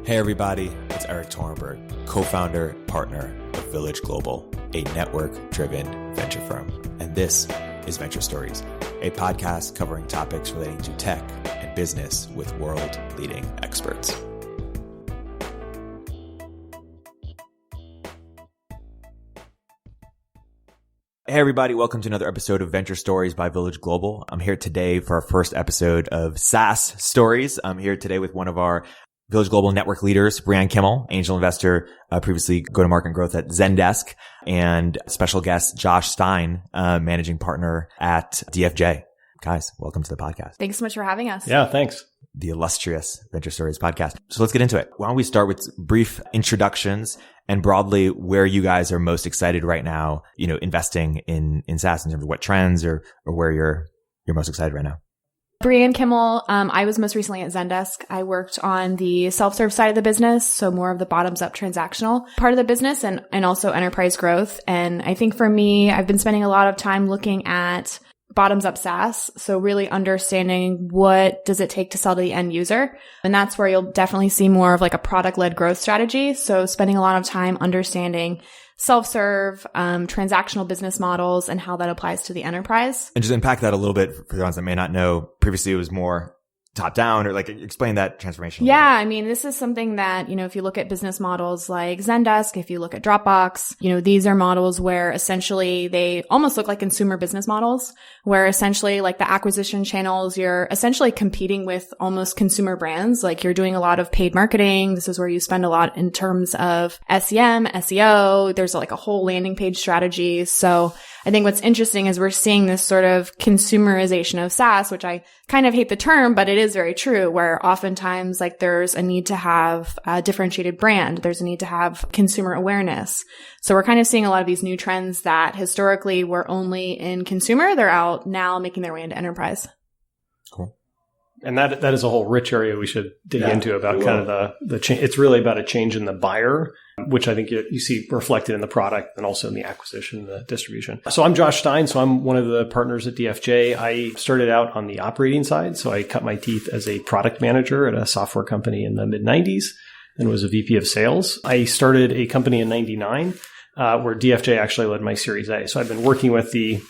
Hey everybody, it's Erik Torenberg, co-founder, partner of Village Global, a network-driven venture firm. And this is Venture Stories, a podcast covering topics relating to tech and business with world-leading experts. Hey everybody, welcome to another episode of Venture Stories by Village Global. I'm here today for our first episode of SaaS Stories. I'm here today with one of our Village Global network leaders, Brianne Kimmel, angel investor, previously go-to-market growth at Zendesk, and special guest Josh Stein, managing partner at DFJ. Guys, welcome to the podcast. Thanks so much for having us. Yeah, thanks. The illustrious Venture Stories podcast. So let's get into it. Why don't we start with brief introductions and broadly where you guys are most excited right now, investing in SaaS in terms of what trends or where you're most excited right now. Brianne Kimmel. I was most recently at Zendesk. I worked on the self-serve side of the business, so more of the bottoms-up transactional part of the business and also enterprise growth. And I think for me, I've been spending a lot of time looking at bottoms-up SaaS, so really understanding what does it take to sell to the end user. And that's where you'll definitely see more of like a product-led growth strategy. So spending a lot of time understanding self-serve, transactional business models and how that applies to the enterprise. And just unpack that a little bit for the ones that may not know. Previously, it was more top down, or like explain that transformation. Yeah. I mean, this is something that, if you look at business models like Zendesk, if you look at Dropbox, these are models where essentially they almost look like consumer business models, where essentially like the acquisition channels, you're essentially competing with almost consumer brands. Like you're doing a lot of paid marketing. This is where you spend a lot in terms of SEM, SEO. There's like a whole landing page strategy. So I think what's interesting is we're seeing this sort of consumerization of SaaS, which I kind of hate the term, but it is very true, where oftentimes like there's a need to have a differentiated brand. There's a need to have consumer awareness. So we're kind of seeing a lot of these new trends that historically were only in consumer. They're out now making their way into enterprise. Cool. And that is a whole rich area we should dig into about kind of the change. It's really about a change in the buyer, which I think you see reflected in the product and also in the acquisition, the distribution. So I'm Josh Stein. So I'm one of the partners at DFJ. I started out on the operating side. So I cut my teeth as a product manager at a software company in the mid-90s and was a VP of sales. I started a company in 99 where DFJ actually led my Series A. So I've been working with the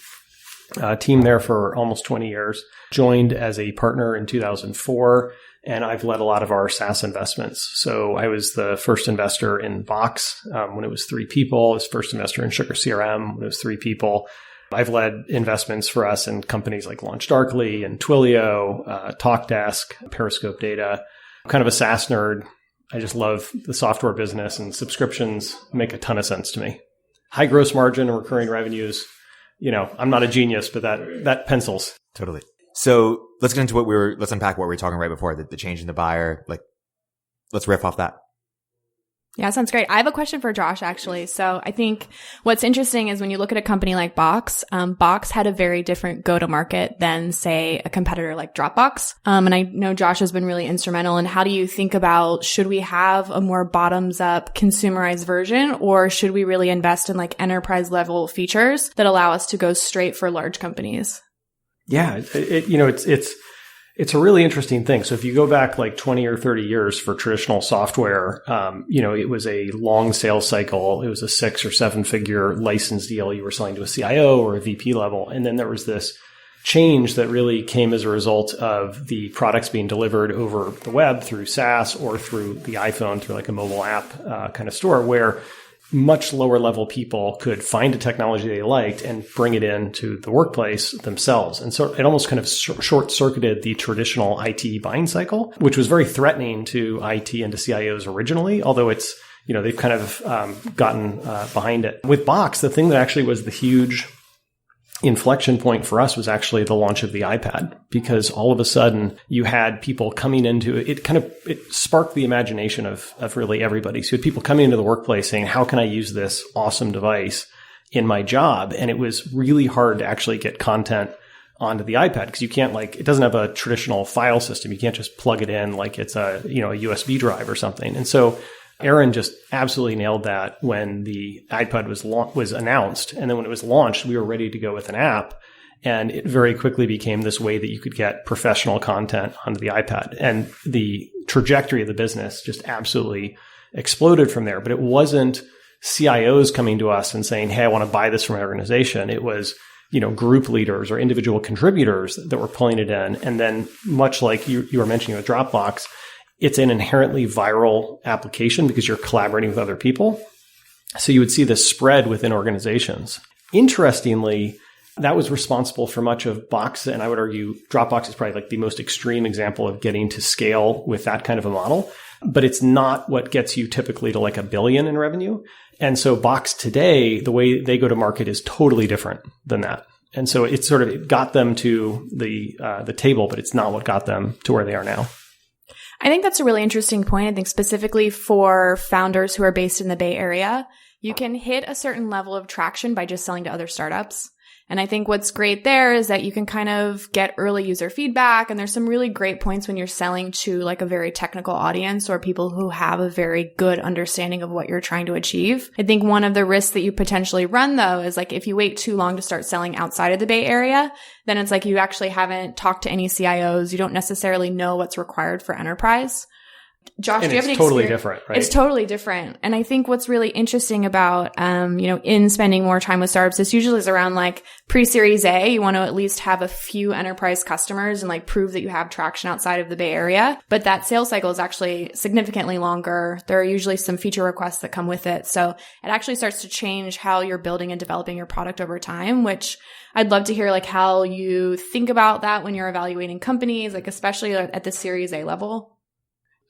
team there for almost 20 years, joined as a partner in 2004, and I've led a lot of our SaaS investments. So I was the first investor in Box when it was 3 people. I was first investor in Sugar CRM when it was 3 people. I've led investments for us in companies like LaunchDarkly and Twilio, TalkDesk, Periscope Data. I'm kind of a SaaS nerd. I just love the software business, and subscriptions make a ton of sense to me. High gross margin and recurring revenues. I'm not a genius, but that pencils. Totally. So let's get into let's unpack what we were talking right before, the change in the buyer. Like, let's riff off that. Yeah, sounds great. I have a question for Josh, actually. So I think what's interesting is when you look at a company like Box, Box had a very different go-to-market than, say, a competitor like Dropbox. And I know Josh has been really instrumental in how do you think about, should we have a more bottoms-up consumerized version, or should we really invest in like enterprise-level features that allow us to go straight for large companies? Yeah, it's a really interesting thing. So if you go back like 20 or 30 years for traditional software, it was a long sales cycle. It was a 6 or 7 figure license deal you were selling to a CIO or a VP level. And then there was this change that really came as a result of the products being delivered over the web through SaaS or through the iPhone, through like a mobile app kind of store, where much lower level people could find a technology they liked and bring it into the workplace themselves. And so it almost kind of short circuited the traditional IT buying cycle, which was very threatening to IT and to CIOs originally, although it's, they've kind of gotten behind it. With Box, the thing that actually was the huge inflection point for us was actually the launch of the iPad, because all of a sudden you had people coming into it. It sparked the imagination of really everybody. So you had people coming into the workplace saying, how can I use this awesome device in my job? And it was really hard to actually get content onto the iPad because you can't it doesn't have a traditional file system. You can't just plug it in like it's a USB drive or something. And so Aaron just absolutely nailed that when the iPad was announced. And then when it was launched, we were ready to go with an app. And it very quickly became this way that you could get professional content onto the iPad. And the trajectory of the business just absolutely exploded from there. But it wasn't CIOs coming to us and saying, hey, I want to buy this from my organization. It was, group leaders or individual contributors that were pulling it in. And then much like you were mentioning with Dropbox, it's an inherently viral application because you're collaborating with other people. So you would see this spread within organizations. Interestingly, that was responsible for much of Box. And I would argue Dropbox is probably like the most extreme example of getting to scale with that kind of a model. But it's not what gets you typically to like $1 billion in revenue. And so Box today, the way they go to market is totally different than that. And so it got them to the table, but it's not what got them to where they are now. I think that's a really interesting point. I think specifically for founders who are based in the Bay Area, you can hit a certain level of traction by just selling to other startups. And I think what's great there is that you can kind of get early user feedback. And there's some really great points when you're selling to like a very technical audience or people who have a very good understanding of what you're trying to achieve. I think one of the risks that you potentially run though is like if you wait too long to start selling outside of the Bay Area, then it's like you actually haven't talked to any CIOs. You don't necessarily know what's required for enterprise. Josh, and do you have any totally experience? Different, right? It's totally different. And I think what's really interesting about, in spending more time with startups, this usually is around like pre-series A. You want to at least have a few enterprise customers and like prove that you have traction outside of the Bay Area. But that sales cycle is actually significantly longer. There are usually some feature requests that come with it. So it actually starts to change how you're building and developing your product over time, which I'd love to hear like how you think about that when you're evaluating companies, like especially at the series A level.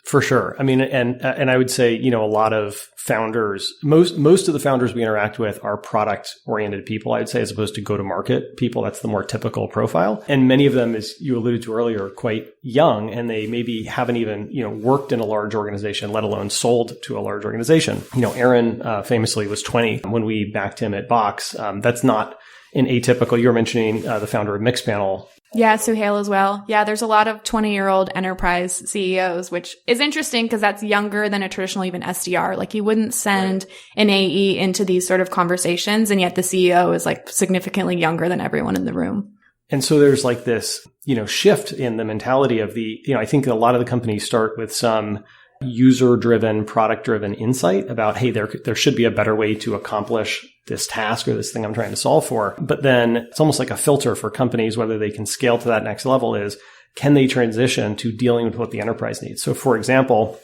For sure. I mean, and I would say, a lot of founders, most of the founders we interact with are product oriented people, I'd say, as opposed to go to market people. That's the more typical profile. And many of them, as you alluded to earlier, are quite young and they maybe haven't even, worked in a large organization, let alone sold to a large organization. Aaron famously was 20 when we backed him at Box. That's not an atypical. You were mentioning the founder of Mixpanel. Yeah, Suhail as well. Yeah, there's a lot of 20-year-old enterprise CEOs, which is interesting because that's younger than a traditional even SDR. Like you wouldn't send an AE into these sort of conversations, and yet the CEO is like significantly younger than everyone in the room. And so there's like this, shift in the mentality of I think a lot of the companies start with some user-driven, product-driven insight about, hey, there should be a better way to accomplish this task or this thing I'm trying to solve for. But then it's almost like a filter for companies, whether they can scale to that next level is, can they transition to dealing with what the enterprise needs? So for example,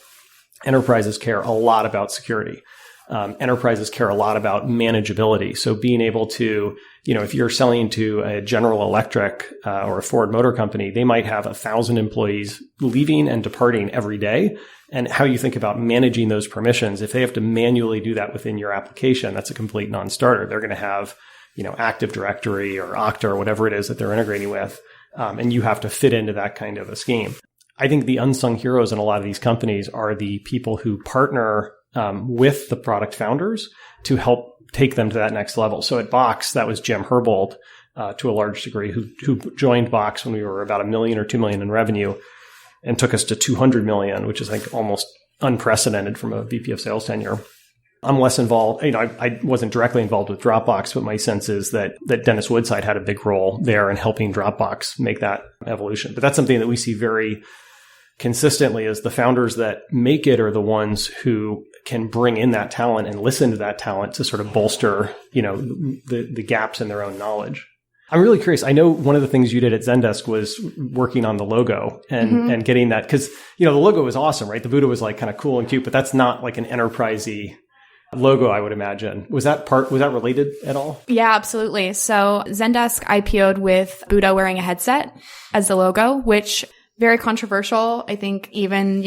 enterprises care a lot about security. Enterprises care a lot about manageability. So being able to, if you're selling to a General Electric or a Ford Motor Company, they might have 1,000 employees leaving and departing every day. And how you think about managing those permissions, if they have to manually do that within your application, that's a complete non-starter. They're going to have, Active Directory or Okta or whatever it is that they're integrating with. And you have to fit into that kind of a scheme. I think the unsung heroes in a lot of these companies are the people who partner with the product founders to help take them to that next level. So at Box, that was Jim Herbold to a large degree, who joined Box when we were about $1 million or $2 million in revenue and took us to 200 million, which is like almost unprecedented from a VP of sales tenure. I'm less involved. I wasn't directly involved with Dropbox, but my sense is that Dennis Woodside had a big role there in helping Dropbox make that evolution. But that's something that we see very consistently is the founders that make it are the ones who can bring in that talent and listen to that talent to sort of bolster, the gaps in their own knowledge. I'm really curious. I know one of the things you did at Zendesk was working on the logo and getting that, because, the logo was awesome, right? The Buddha was like kind of cool and cute, but that's not like an enterprisey logo, I would imagine. Was that related at all? Yeah, absolutely. So Zendesk IPO'd with Buddha wearing a headset as the logo, which very controversial. I think even,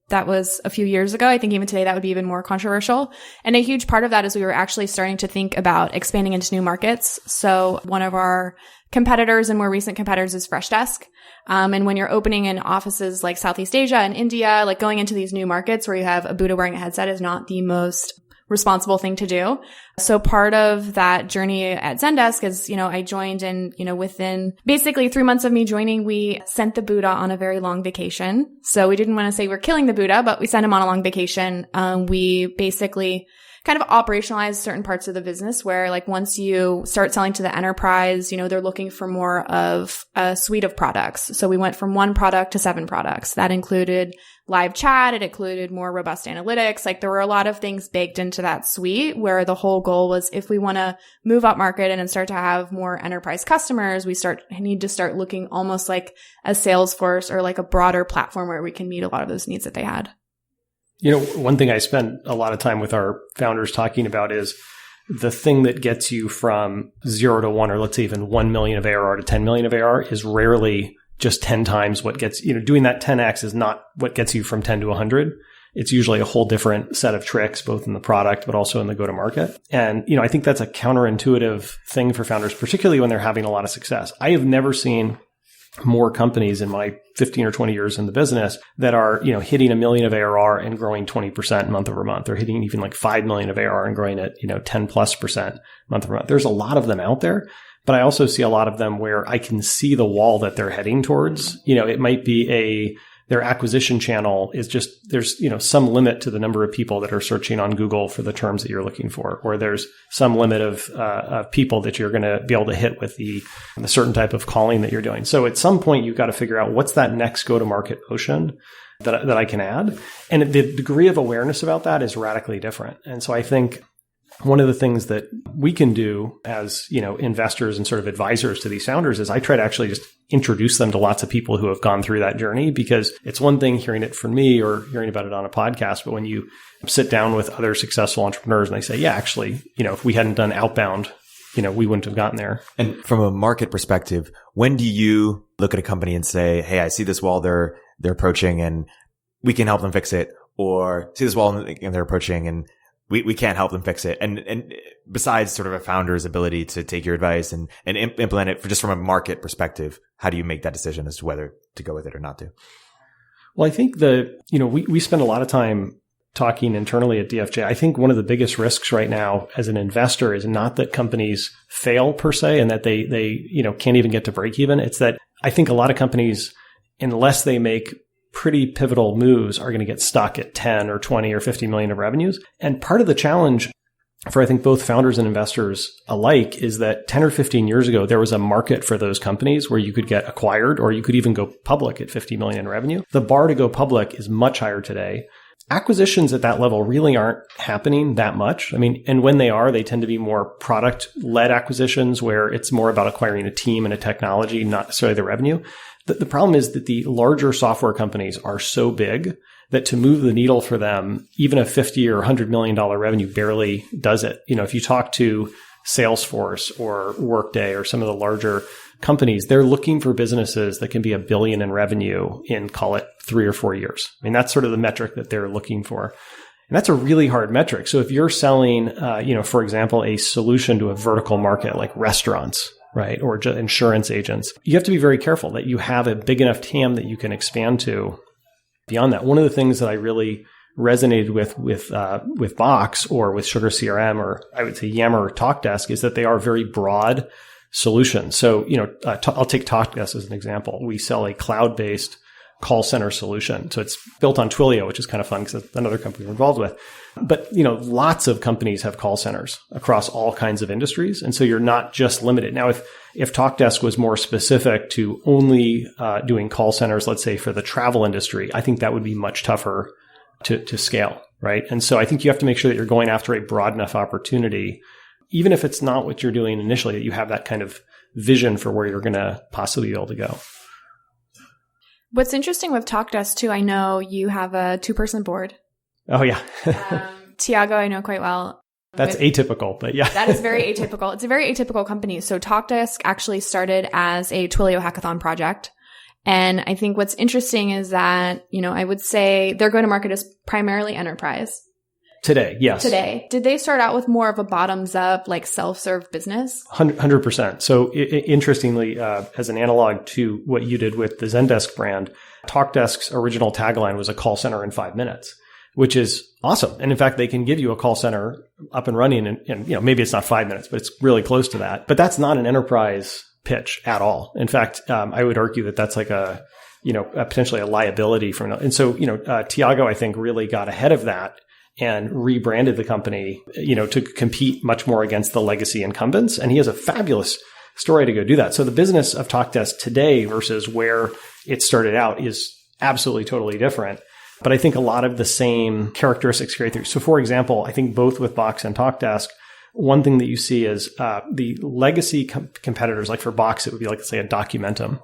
that was a few years ago. I think even today that would be even more controversial. And a huge part of that is we were actually starting to think about expanding into new markets. So one of our competitors and more recent competitors is Freshdesk. And when you're opening in offices like Southeast Asia and India, like going into these new markets where you have a Buddha wearing a headset is not the most responsible thing to do. So part of that journey at Zendesk is, I joined and, within basically 3 months of me joining, we sent the Buddha on a very long vacation. So we didn't want to say we're killing the Buddha, but we sent him on a long vacation. We basically kind of operationalize certain parts of the business where like once you start selling to the enterprise, they're looking for more of a suite of products. So we went from 1 product to 7 products. That included live chat. It included more robust analytics. Like there were a lot of things baked into that suite where the whole goal was if we want to move up market and start to have more enterprise customers, we need to start looking almost like a Salesforce or like a broader platform where we can meet a lot of those needs that they had. One thing I spend a lot of time with our founders talking about is the thing that gets you from 0 to 1, or let's say even 1 million of ARR to 10 million of ARR is rarely just 10 times what gets, doing that 10x is not what gets you from 10 to 100. It's usually a whole different set of tricks, both in the product, but also in the go-to-market. And, I think that's a counterintuitive thing for founders, particularly when they're having a lot of success. I have never seen more companies in my 15 or 20 years in the business that are, hitting 1 million of ARR and growing 20% month over month, or hitting even like 5 million of ARR and growing at, 10+% month over month. There's a lot of them out there. But I also see a lot of them where I can see the wall that they're heading towards. It might be their acquisition channel is just, there's, some limit to the number of people that are searching on Google for the terms that you're looking for, or there's some limit of people that you're going to be able to hit with the certain type of calling that you're doing. So at some point, you've got to figure out what's that next go-to-market motion that I can add. And the degree of awareness about that is radically different. And so I think one of the things that we can do as, investors and sort of advisors to these founders is I try to actually just introduce them to lots of people who have gone through that journey, because it's one thing hearing it from me or hearing about it on a podcast, but when you sit down with other successful entrepreneurs and they say, yeah, actually, if we hadn't done outbound, we wouldn't have gotten there. And from a market perspective, when do you look at a company and say, hey, I see this wall they're approaching and we can help them fix it, or see this wall and they're approaching and we can't help them fix it. And besides sort of a founder's ability to take your advice and implement it just from a market perspective, how do you make that decision as to whether to go with it or not to? Well, I think we spend a lot of time talking internally at DFJ. I think one of the biggest risks right now as an investor is not that companies fail per se and that they can't even get to break even. It's that I think a lot of companies, unless they make pretty pivotal moves, are going to get stuck at 10 or 20 or 50 million of revenues. And part of the challenge for, I think, both founders and investors alike is that 10 or 15 years ago, there was a market for those companies where you could get acquired or you could even go public at 50 million in revenue. The bar to go public is much higher today. Acquisitions at that level really aren't happening that much. I mean, and when they are, they tend to be more product-led acquisitions where it's more about acquiring a team and a technology, not necessarily the revenue. The problem is that the larger software companies are so big that to move the needle for them, even a $50 or $100 million revenue barely does it. If you talk to Salesforce or Workday or some of the larger companies, they're looking for businesses that can be $1 billion in revenue in, call it, 3 or 4 years. I mean, that's sort of the metric that they're looking for. And that's a really hard metric. So if you're selling, for example, a solution to a vertical market like restaurants, right, or insurance agents, you have to be very careful that you have a big enough TAM that you can expand to beyond that. One of the things that I really resonated with Box or with Sugar CRM, or I would say Yammer or TalkDesk, is that they are very broad solutions. So, I'll take TalkDesk as an example. We sell a cloud-based call center solution. So it's built on Twilio, which is kind of fun because that's another company we're involved with. But, lots of companies have call centers across all kinds of industries. And so you're not just limited. Now, if TalkDesk was more specific to only doing call centers, let's say for the travel industry, I think that would be much tougher to scale, right? And so I think you have to make sure that you're going after a broad enough opportunity, even if it's not what you're doing initially, that you have that kind of vision for where you're going to possibly be able to go. What's interesting with TalkDesk too, I know you have a 2-person board. Oh, yeah. Tiago, I know quite well. That's atypical, but yeah. That is very atypical. It's a very atypical company. So TalkDesk actually started as a Twilio hackathon project. And I think what's interesting is that, I would say their go-to-market is primarily enterprise. Today, yes. Today. Did they start out with more of a bottoms-up, like self-serve business? 100%. So interestingly, as an analog to what you did with the Zendesk brand, TalkDesk's original tagline was a call center in 5 minutes, which is awesome. And in fact, they can give you a call center up and running and maybe it's not 5 minutes, but it's really close to that. But that's not an enterprise pitch at all. In fact, I would argue that that's like a potentially a liability and so, Tiago, I think, really got ahead of that and rebranded the company, to compete much more against the legacy incumbents. And he has a fabulous story to go do that. So the business of Talkdesk today versus where it started out is absolutely totally different. But I think a lot of the same characteristics carry through. So for example, I think both with Box and Talkdesk, one thing that you see is the legacy competitors, like for Box, it would be like, say, a Documentum.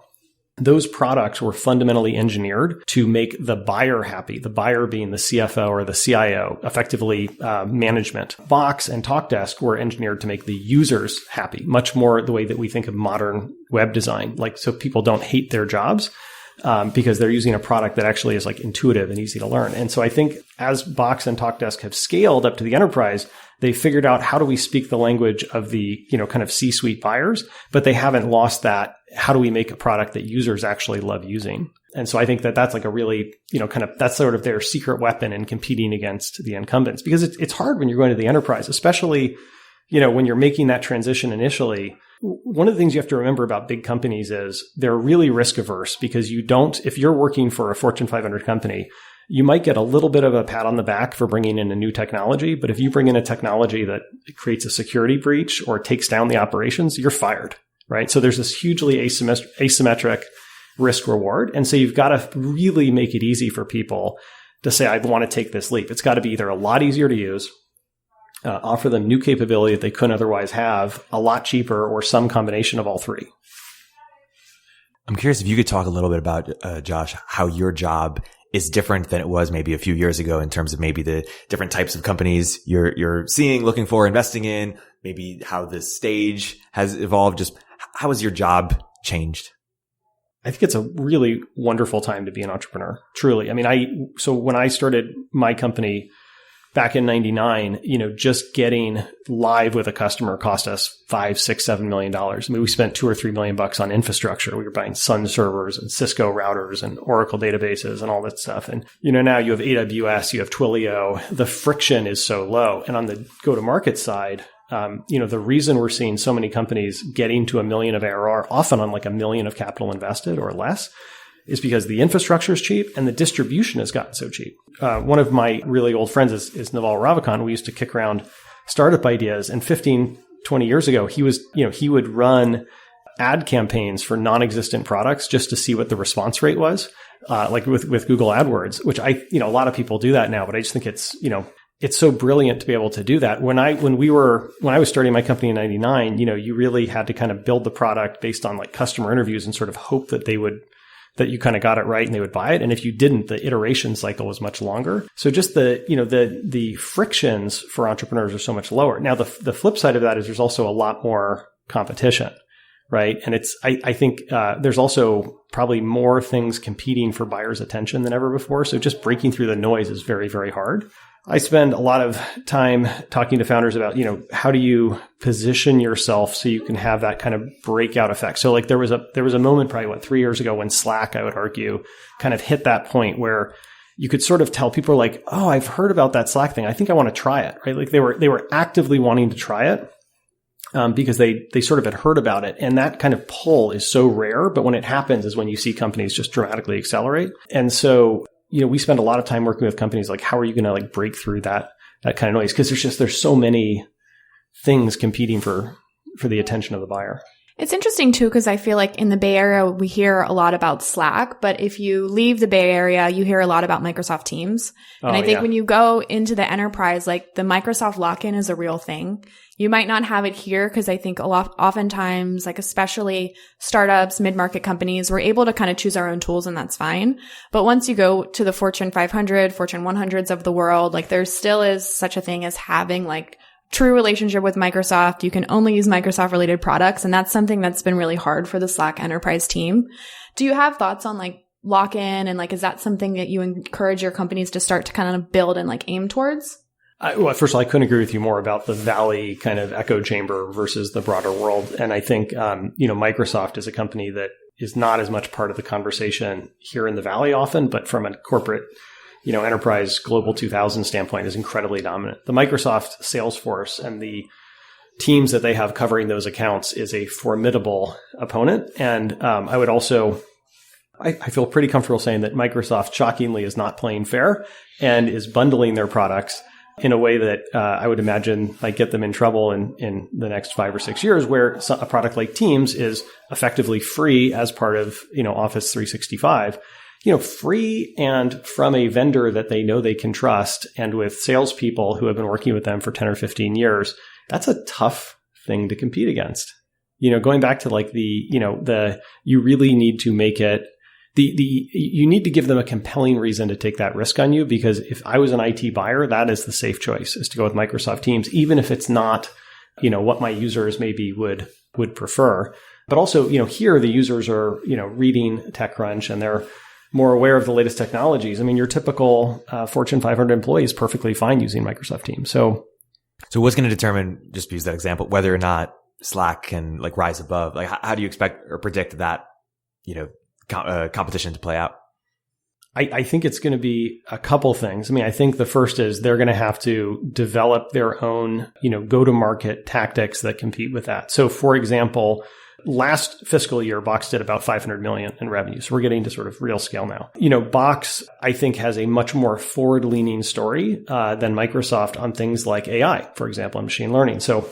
Those products were fundamentally engineered to make the buyer happy, the buyer being the CFO or the CIO, effectively management. Box and Talkdesk were engineered to make the users happy, much more the way that we think of modern web design, like so people don't hate their jobs because they're using a product that actually is like intuitive and easy to learn. And so I think as Box and Talkdesk have scaled up to the enterprise, they figured out how do we speak the language of the, kind of C-suite buyers, but they haven't lost that. How do we make a product that users actually love using? And so I think that that's like a really, that's sort of their secret weapon in competing against the incumbents, because it's hard when you're going to the enterprise, especially, when you're making that transition initially. One of the things you have to remember about big companies is they're really risk averse, because if you're working for a Fortune 500 company, you might get a little bit of a pat on the back for bringing in a new technology. But if you bring in a technology that creates a security breach or takes down the operations, you're fired, right? So there's this hugely asymmetric risk reward. And so you've got to really make it easy for people to say, I want to take this leap. It's got to be either a lot easier to use, offer them new capability that they couldn't otherwise have, a lot cheaper, or some combination of all three. I'm curious if you could talk a little bit about, Josh, how your job is different than it was maybe a few years ago in terms of maybe the different types of companies you're seeing, looking for, investing in, maybe how the stage has evolved. Just how has your job changed? I think it's a really wonderful time to be an entrepreneur. Truly. I mean, so when I started my company back in 99, just getting live with a customer cost us $5, $6, $7 million. I mean, we spent $2 or $3 million on infrastructure. We were buying Sun servers and Cisco routers and Oracle databases and all that stuff. And, now you have AWS, you have Twilio. The friction is so low. And on the go-to-market side, the reason we're seeing so many companies getting to $1 million of ARR, often on like $1 million of capital invested or less, is because the infrastructure is cheap and the distribution has gotten so cheap. One of my really old friends is Naval Ravikant. We used to kick around startup ideas. And 15, 20 years ago, he would run ad campaigns for non-existent products just to see what the response rate was, like with Google AdWords, which a lot of people do that now, but I just think it's so brilliant to be able to do that. When I was starting my company in 99, you really had to kind of build the product based on like customer interviews and sort of hope that that you kind of got it right and they would buy it. And if you didn't, the iteration cycle was much longer. So just the frictions for entrepreneurs are so much lower. Now, the flip side of that is there's also a lot more competition, right? And I think there's also probably more things competing for buyers' attention than ever before. So just breaking through the noise is very, very hard. I spend a lot of time talking to founders about, how do you position yourself so you can have that kind of breakout effect. So like there was a moment probably 3 years ago when Slack, I would argue, kind of hit that point where you could sort of tell people are like, oh, I've heard about that Slack thing. I think I want to try it, right? Like they were actively wanting to try it because they sort of had heard about it. And that kind of pull is so rare. But when it happens is when you see companies just dramatically accelerate. And so we spend a lot of time working with companies like, how are you going to like break through that kind of noise? Because there's so many things competing for the attention of the buyer. It's interesting too, because I feel like in the Bay Area, we hear a lot about Slack, but if you leave the Bay Area, you hear a lot about Microsoft Teams. And I think when you go into the enterprise, like the Microsoft lock-in is a real thing. You might not have it here because I think oftentimes, like especially startups, mid-market companies, we're able to kind of choose our own tools and that's fine. But once you go to the Fortune 500, Fortune 100s of the world, like there still is such a thing as having like true relationship with Microsoft. You can only use Microsoft related products. And that's something that's been really hard for the Slack enterprise team. Do you have thoughts on like lock-in and like, is that something that you encourage your companies to start to kind of build and like aim towards? Well, first of all, I couldn't agree with you more about the Valley kind of echo chamber versus the broader world. And I think, Microsoft is a company that is not as much part of the conversation here in the Valley often, but from a corporate enterprise global 2000 standpoint is incredibly dominant. The Microsoft sales force and the teams that they have covering those accounts is a formidable opponent. And I would also, I feel pretty comfortable saying that Microsoft shockingly is not playing fair and is bundling their products in a way that I would imagine might get them in trouble in the next 5 or 6 years, where a product like Teams is effectively free as part of, Office 365. Free and from a vendor that they know they can trust, and with salespeople who have been working with them for 10 or 15 years, that's a tough thing to compete against. Going back to like you really need to make it, you need to give them a compelling reason to take that risk on you, because if I was an IT buyer, that is the safe choice, is to go with Microsoft Teams, even if it's not, what my users maybe would prefer. But also, here the users are, reading TechCrunch and they're more aware of the latest technologies. I mean, your typical Fortune 500 employee is perfectly fine using Microsoft Teams. So what's going to determine, just to use that example, whether or not Slack can like rise above? Like, how do you expect or predict that, competition to play out? I think it's going to be a couple things. I mean, I think the first is they're going to have to develop their own, go-to-market tactics that compete with that. So, for example, last fiscal year, Box did about $500 million in revenue. So we're getting to sort of real scale now. Box, I think, has a much more forward-leaning story than Microsoft on things like AI, for example, and machine learning. So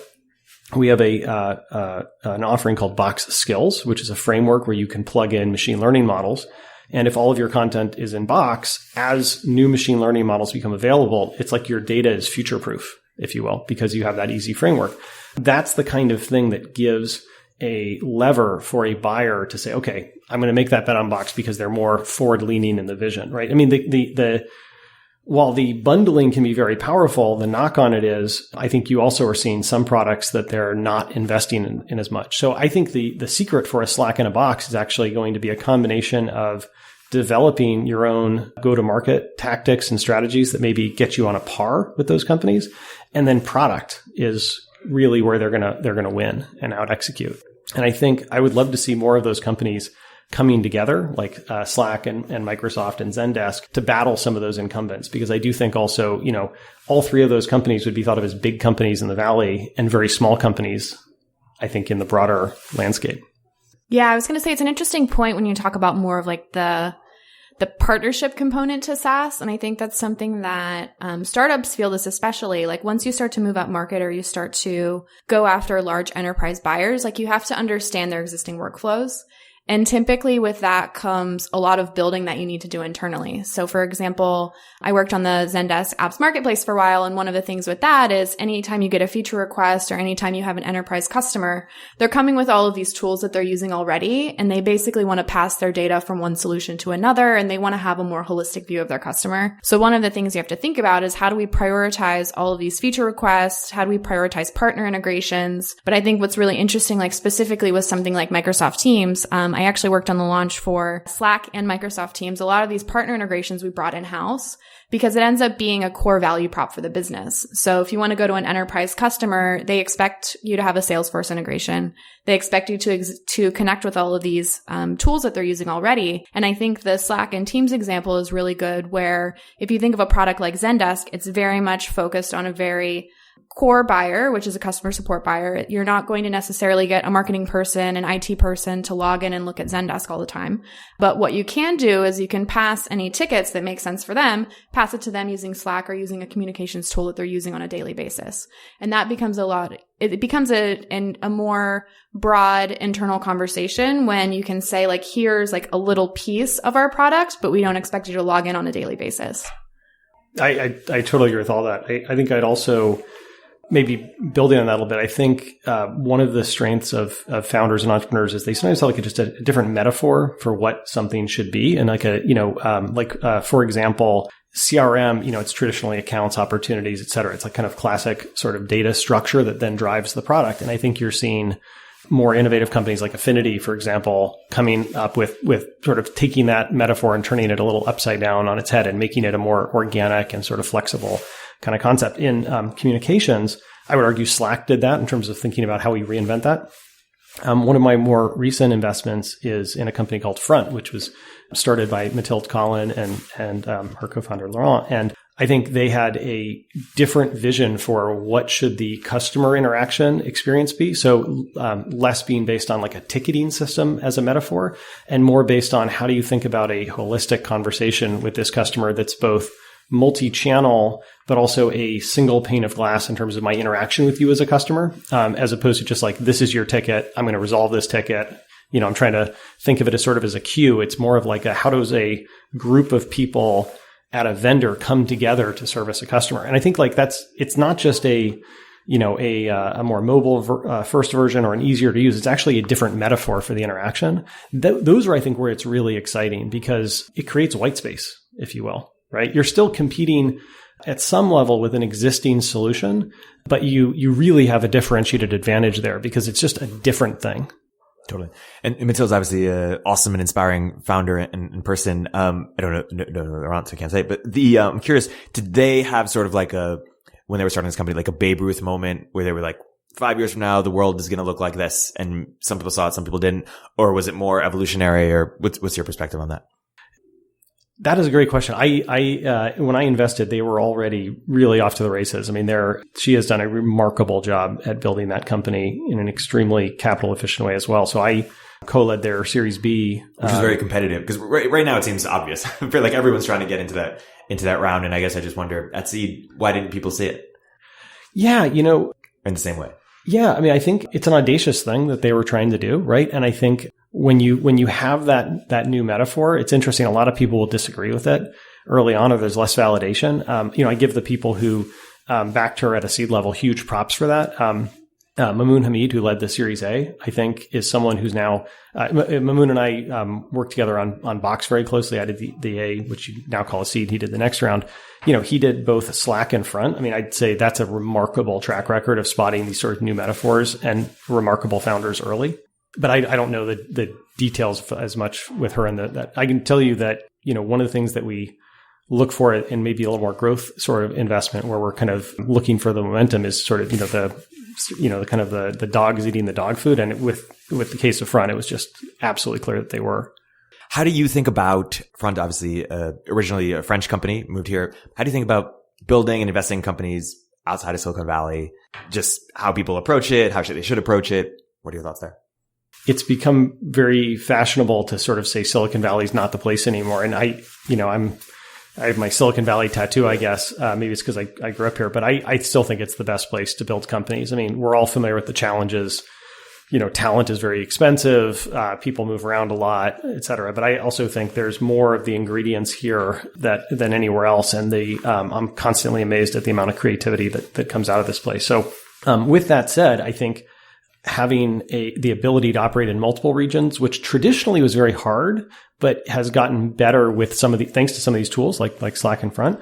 we have an offering called Box Skills, which is a framework where you can plug in machine learning models. And if all of your content is in Box, as new machine learning models become available, it's like your data is future-proof, if you will, because you have that easy framework. That's the kind of thing that gives a lever for a buyer to say, okay, I'm going to make that bet on Box because they're more forward-leaning in the vision, right? I mean, while the bundling can be very powerful, the knock on it is, I think you also are seeing some products that they're not investing in as much. So I think the secret for a Slack and a Box is actually going to be a combination of developing your own go-to-market tactics and strategies that maybe get you on a par with those companies, and then product is really where they're gonna win and out execute. And I think I would love to see more of those companies coming together, like Slack and Microsoft and Zendesk, to battle some of those incumbents. Because I do think also, all three of those companies would be thought of as big companies in the Valley and very small companies, I think, in the broader landscape. Yeah, I was going to say it's an interesting point when you talk about more of like the partnership component to SaaS. And I think that's something that startups feel this, especially like once you start to move up market or you start to go after large enterprise buyers, like you have to understand their existing workflows. And typically with that comes a lot of building that you need to do internally. So for example, I worked on the Zendesk apps marketplace for a while. And one of the things with that is anytime you get a feature request or anytime you have an enterprise customer, they're coming with all of these tools that they're using already. And they basically want to pass their data from one solution to another. And they want to have a more holistic view of their customer. So one of the things you have to think about is how do we prioritize all of these feature requests? How do we prioritize partner integrations? But I think what's really interesting, like specifically with something like Microsoft Teams, I actually worked on the launch for Slack and Microsoft Teams. A lot of these partner integrations we brought in-house because it ends up being a core value prop for the business. So if you want to go to an enterprise customer, they expect you to have a Salesforce integration. They expect you to connect with all of these tools that they're using already. And I think the Slack and Teams example is really good, where if you think of a product like Zendesk, it's very much focused on a very core buyer, which is a customer support buyer. You're not going to necessarily get a marketing person, an IT person to log in and look at Zendesk all the time. But what you can do is you can pass any tickets that make sense for them, pass it to them using Slack or using a communications tool that they're using on a daily basis. And that becomes it becomes a more broad internal conversation when you can say like, here's like a little piece of our product, but we don't expect you to log in on a daily basis. I totally agree with all that. I think I'd also, maybe building on that a little bit, I think one of the strengths of founders and entrepreneurs is they sometimes have like just a different metaphor for what something should be. And like for example, CRM, it's traditionally accounts, opportunities, et cetera. It's like kind of classic sort of data structure that then drives the product. And I think you're seeing more innovative companies like Affinity, for example, coming up with sort of taking that metaphor and turning it a little upside down on its head and making it a more organic and sort of flexible kind of concept. In communications, I would argue Slack did that in terms of thinking about how we reinvent that. One of my more recent investments is in a company called Front, which was started by Mathilde Collin and her co-founder Laurent. And I think they had a different vision for what should the customer interaction experience be. So less being based on like a ticketing system as a metaphor, and more based on how do you think about a holistic conversation with this customer that's both multi-channel, but also a single pane of glass in terms of my interaction with you as a customer, as opposed to just like, this is your ticket. I'm going to resolve this ticket. I'm trying to think of it as sort of as a queue. It's more of like how does a group of people at a vendor come together to service a customer? And I think like it's not just a more mobile first version or an easier to use. It's actually a different metaphor for the interaction. Those are, I think, where it's really exciting because it creates white space, if you will, right? You're still competing at some level with an existing solution, but you really have a differentiated advantage there because it's just a different thing. Totally. And Matilda's obviously an awesome and inspiring founder in person. I don't know around, so I can't say, but I'm curious, did they have sort of like when they were starting this company, like a Babe Ruth moment where they were like, 5 years from now, the world is going to look like this, and some people saw it, some people didn't, or was it more evolutionary, or what's your perspective on that? That is a great question. I when I invested, they were already really off to the races. I mean, she has done a remarkable job at building that company in an extremely capital efficient way as well. So I co-led their Series B, which is very competitive because right now it seems obvious. I feel like everyone's trying to get into that round, and I guess I just wonder at seed, why didn't people see it? Yeah, in the same way. Yeah, I mean, I think it's an audacious thing that they were trying to do, right? And I think when you have that new metaphor, it's interesting. A lot of people will disagree with it early on, or there's less validation. I give the people who backed her at a seed level huge props for that. Mamoon Hamid, who led the Series A, I think is someone who's now, Mamoon and I worked together on Box very closely. I did the A, which you now call a seed. He did the next round. He did both Slack and Front. I mean, I'd say that's a remarkable track record of spotting these sort of new metaphors and remarkable founders early. But I don't know the details as much with her. And that I can tell you that, one of the things that we look for in maybe a little more growth sort of investment where we're kind of looking for the momentum is sort of, the dog is eating the dog food. And with the case of Front, it was just absolutely clear that they were. How do you think about Front, obviously, originally a French company, moved here. How do you think about building and investing in companies outside of Silicon Valley? Just how people approach it, how they should approach it. What are your thoughts there? It's become very fashionable to sort of say Silicon Valley is not the place anymore. And I have my Silicon Valley tattoo, I guess. Maybe it's because I grew up here, but I still think it's the best place to build companies. I mean, we're all familiar with the challenges. Talent is very expensive. People move around a lot, et cetera. But I also think there's more of the ingredients here than anywhere else. And I'm constantly amazed at the amount of creativity that comes out of this place. So, with that said, I think having the ability to operate in multiple regions, which traditionally was very hard, but has gotten better with thanks to some of these tools like Slack and Front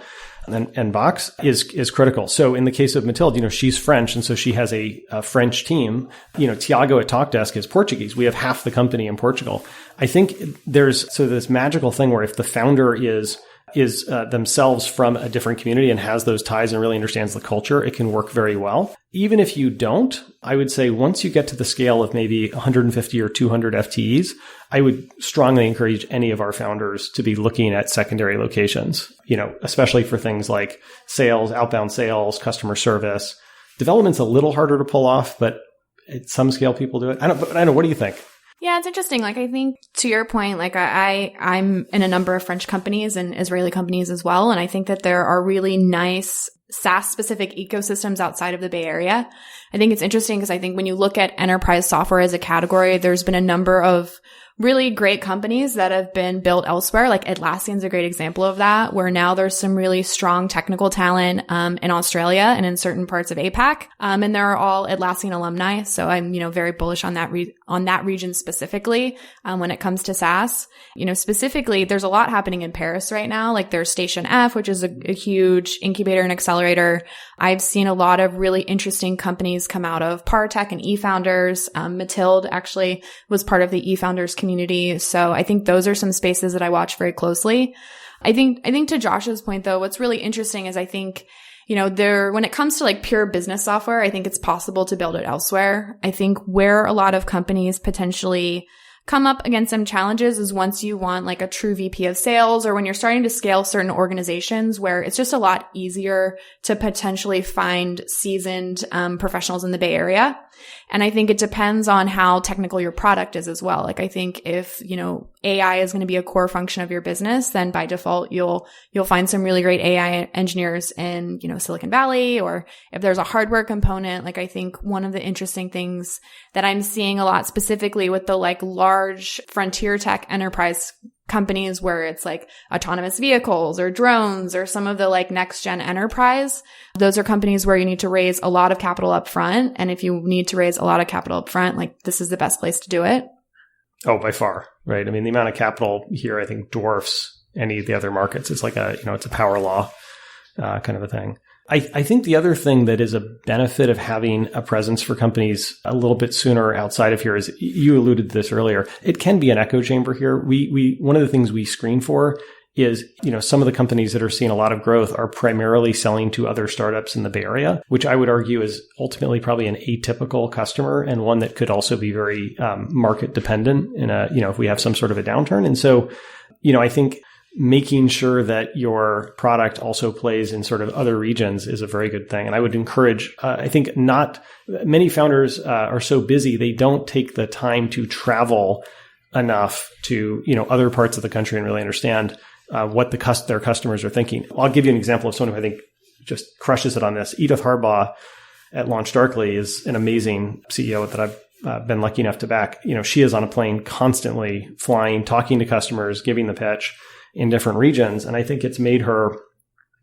and Box is critical. So in the case of Matilda, she's French. And so she has a French team. Tiago at TalkDesk is Portuguese. We have half the company in Portugal. I think there's this magical thing where if the founder is themselves from a different community and has those ties and really understands the culture, it can work very well. Even if you don't, I would say once you get to the scale of maybe 150 or 200 FTEs, I would strongly encourage any of our founders to be looking at secondary locations, especially for things like sales, outbound sales, customer service. Development's a little harder to pull off, but at some scale people do it. I don't know. What do you think? Yeah, it's interesting. Like, I think to your point, like I'm in a number of French companies and Israeli companies as well. And I think that there are really nice SaaS specific ecosystems outside of the Bay Area. I think it's interesting because I think when you look at enterprise software as a category, there's been a number of really great companies that have been built elsewhere. Like Atlassian's a great example of that, where now there's some really strong technical talent in Australia and in certain parts of APAC. And they're all Atlassian alumni. So I'm, very bullish on that on that region specifically when it comes to SaaS. Specifically, there's a lot happening in Paris right now. Like there's Station F, which is a huge incubator and accelerator. I've seen a lot of really interesting companies come out of Partech and eFounders. Matilda actually was part of the eFounders community. So I think those are some spaces that I watch very closely. I think to Josh's point though, what's really interesting is I think, when it comes to like pure business software, I think it's possible to build it elsewhere. I think where a lot of companies potentially come up against some challenges is once you want like a true VP of sales, or when you're starting to scale certain organizations where it's just a lot easier to potentially find seasoned professionals in the Bay Area. And I think it depends on how technical your product is as well. Like I think if, AI is going to be a core function of your business, then by default, you'll find some really great AI engineers in, Silicon Valley, or if there's a hardware component, like I think one of the interesting things that I'm seeing a lot specifically with the like large frontier tech enterprise companies where it's like autonomous vehicles or drones or some of the like next gen enterprise, those are companies where you need to raise a lot of capital up front. And if you need to raise a lot of capital up front, like this is the best place to do it. Oh, by far, right? I mean, the amount of capital here, I think, dwarfs any of the other markets. It's like it's a power law kind of a thing. I think the other thing that is a benefit of having a presence for companies a little bit sooner outside of here is, you alluded to this earlier, it can be an echo chamber here. We one of the things we screen for is, some of the companies that are seeing a lot of growth are primarily selling to other startups in the Bay Area, which I would argue is ultimately probably an atypical customer and one that could also be very market dependent in if we have some sort of a downturn. And so, I think making sure that your product also plays in sort of other regions is a very good thing. And I would encourage, I think not many founders are so busy, they don't take the time to travel enough to, other parts of the country and really understand what their customers are thinking. I'll give you an example of someone who I think just crushes it on this. Edith Harbaugh at LaunchDarkly is an amazing CEO that I've been lucky enough to back. She is on a plane constantly flying, talking to customers, giving the pitch in different regions. And I think it's made her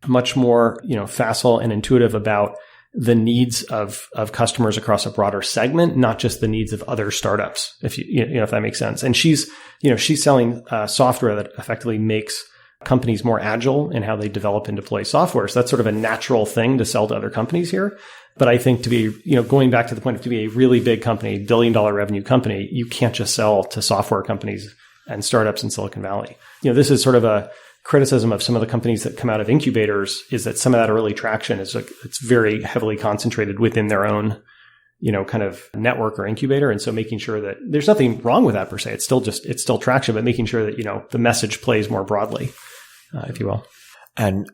much more, facile and intuitive about the needs of customers across a broader segment, not just the needs of other startups, if if that makes sense. And she's selling software that effectively makes companies more agile in how they develop and deploy software. So that's sort of a natural thing to sell to other companies here. But I think to be, going back to the point of to be a really big company, $1 billion revenue company, you can't just sell to software companies and startups in Silicon Valley. This is sort of a criticism of some of the companies that come out of incubators, is that some of that early traction is it's very heavily concentrated within their own, kind of network or incubator. And so making sure that there's nothing wrong with that per se. It's still traction, but making sure that, the message plays more broadly, if you will. And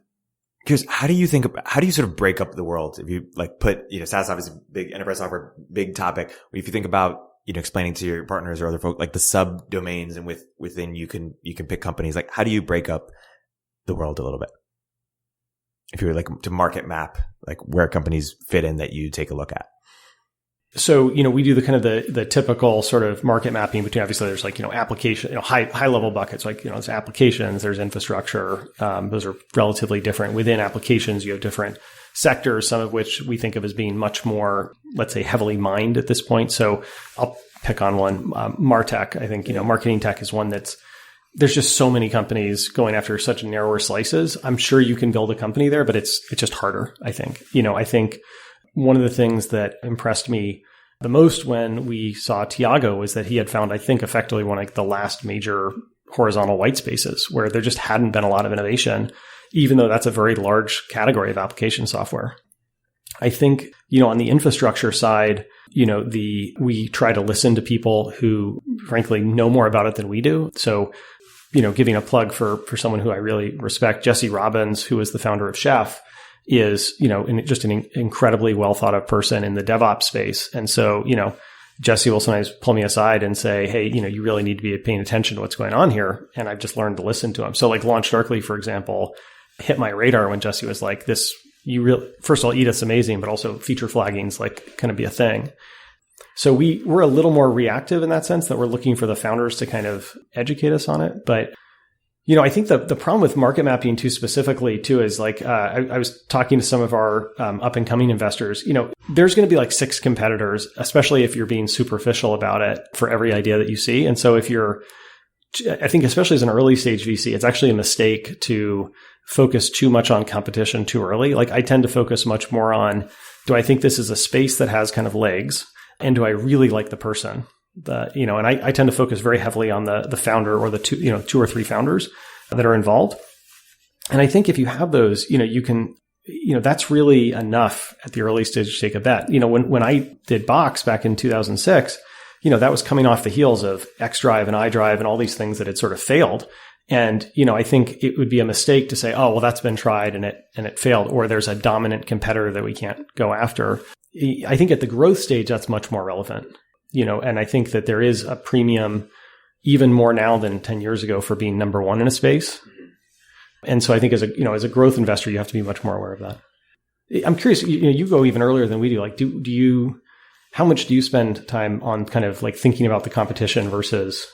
because how do you sort of break up the world? If you like put, SaaS obviously big enterprise software, big topic. If you think about, explaining to your partners or other folk, like the subdomains and within you can pick companies, like how do you break up the world a little bit? If you were like to market map, like where companies fit in that you take a look at. So, we do the kind of the typical sort of market mapping between, obviously there's like, application, high level buckets, like, there's applications, there's infrastructure. Those are relatively different. Within applications, you have different sectors, some of which we think of as being much more, let's say, heavily mined at this point. So I'll pick on one, MarTech. I think, marketing tech is one there's just so many companies going after such narrower slices. I'm sure you can build a company there, but it's just harder, I think. I think one of the things that impressed me the most when we saw Tiago was that he had found, I think, effectively one of the last major horizontal white spaces where there just hadn't been a lot of innovation, even though that's a very large category of application software. I think, on the infrastructure side, we try to listen to people who frankly know more about it than we do. So, giving a plug for someone who I really respect, Jesse Robbins, who is the founder of Chef, is, just an incredibly well thought of person in the DevOps space. And so, Jesse will sometimes pull me aside and say, hey, you really need to be paying attention to what's going on here. And I've just learned to listen to him. So like LaunchDarkly, for example, hit my radar when Jesse was like, first of all, Edith's amazing, but also feature flagging's like kind of be a thing. So we're a little more reactive in that sense, that we're looking for the founders to kind of educate us on it. But, I think the problem with market mapping too specifically too is like, I was talking to some of our up and coming investors, there's going to be like 6 competitors, especially if you're being superficial about it, for every idea that you see. And so I think especially as an early stage VC, it's actually a mistake to focus too much on competition too early. Like I tend to focus much more on, do I think this is a space that has kind of legs? And do I really like the person? And I tend to focus very heavily on the founder or the 2 or 3 founders that are involved. And I think if you have those, you can, that's really enough at the early stage to take a bet. When I did Box back in 2006, that was coming off the heels of xDrive and iDrive and all these things that had sort of failed. And, I think it would be a mistake to say, oh, well, that's been tried and it failed, or there's a dominant competitor that we can't go after. I think at the growth stage, that's much more relevant, and I think that there is a premium even more now than 10 years ago for being number one in a space. And so I think as a growth investor, you have to be much more aware of that. I'm curious, you go even earlier than we do. Like, how much do you spend time on kind of like thinking about the competition versus,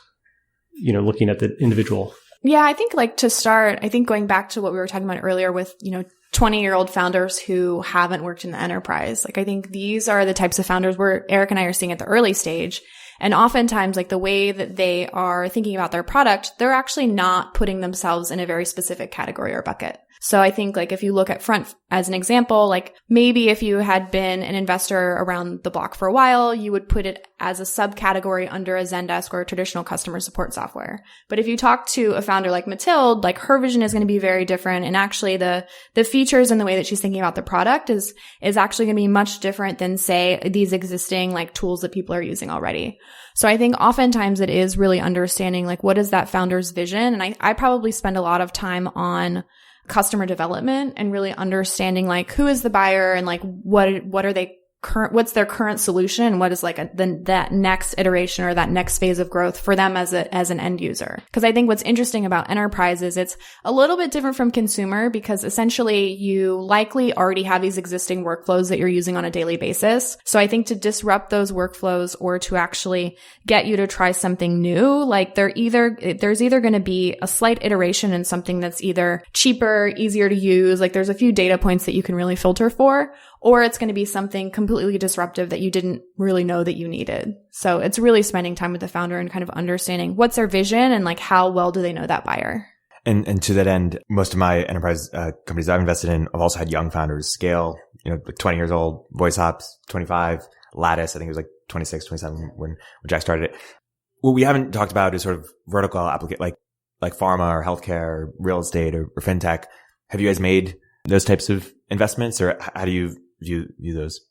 looking at the individual? Yeah, I think like to start, I think going back to what we were talking about earlier with, 20-year-old founders who haven't worked in the enterprise. Like, I think these are the types of founders where Erik and I are seeing at the early stage. And oftentimes, like the way that they are thinking about their product, they're actually not putting themselves in a very specific category or bucket. So I think like if you look at Front as an example, like maybe if you had been an investor around the block for a while, you would put it as a subcategory under a Zendesk or a traditional customer support software. But if you talk to a founder like Mathilde, like her vision is going to be very different. And actually the features and the way that she's thinking about the product is actually going to be much different than say these existing like tools that people are using already. So I think oftentimes it is really understanding like what is that founder's vision. And I probably spend a lot of time on customer development and really understanding like who is the buyer and like what are they what's their current solution and what is like that next iteration or that next phase of growth for them as an end user. Because I think what's interesting about enterprise is it's a little bit different from consumer because essentially you likely already have these existing workflows that you're using on a daily basis. So I think to disrupt those workflows or to actually get you to try something new, like there's either going to be a slight iteration in something that's either cheaper, easier to use, like there's a few data points that you can really filter for, or it's going to be something completely disruptive that you didn't really know that you needed. So it's really spending time with the founder and kind of understanding what's their vision and like how well do they know that buyer. And to that end, most of my enterprise companies I've invested in have also had young founders scale, like 20 years old, VoiceOps, 25, Lattice, I think it was like 26, 27 when Jack started it. What we haven't talked about is sort of vertical applicate, like pharma or healthcare or real estate or fintech. Have you guys made those types of investments, or how do you view those?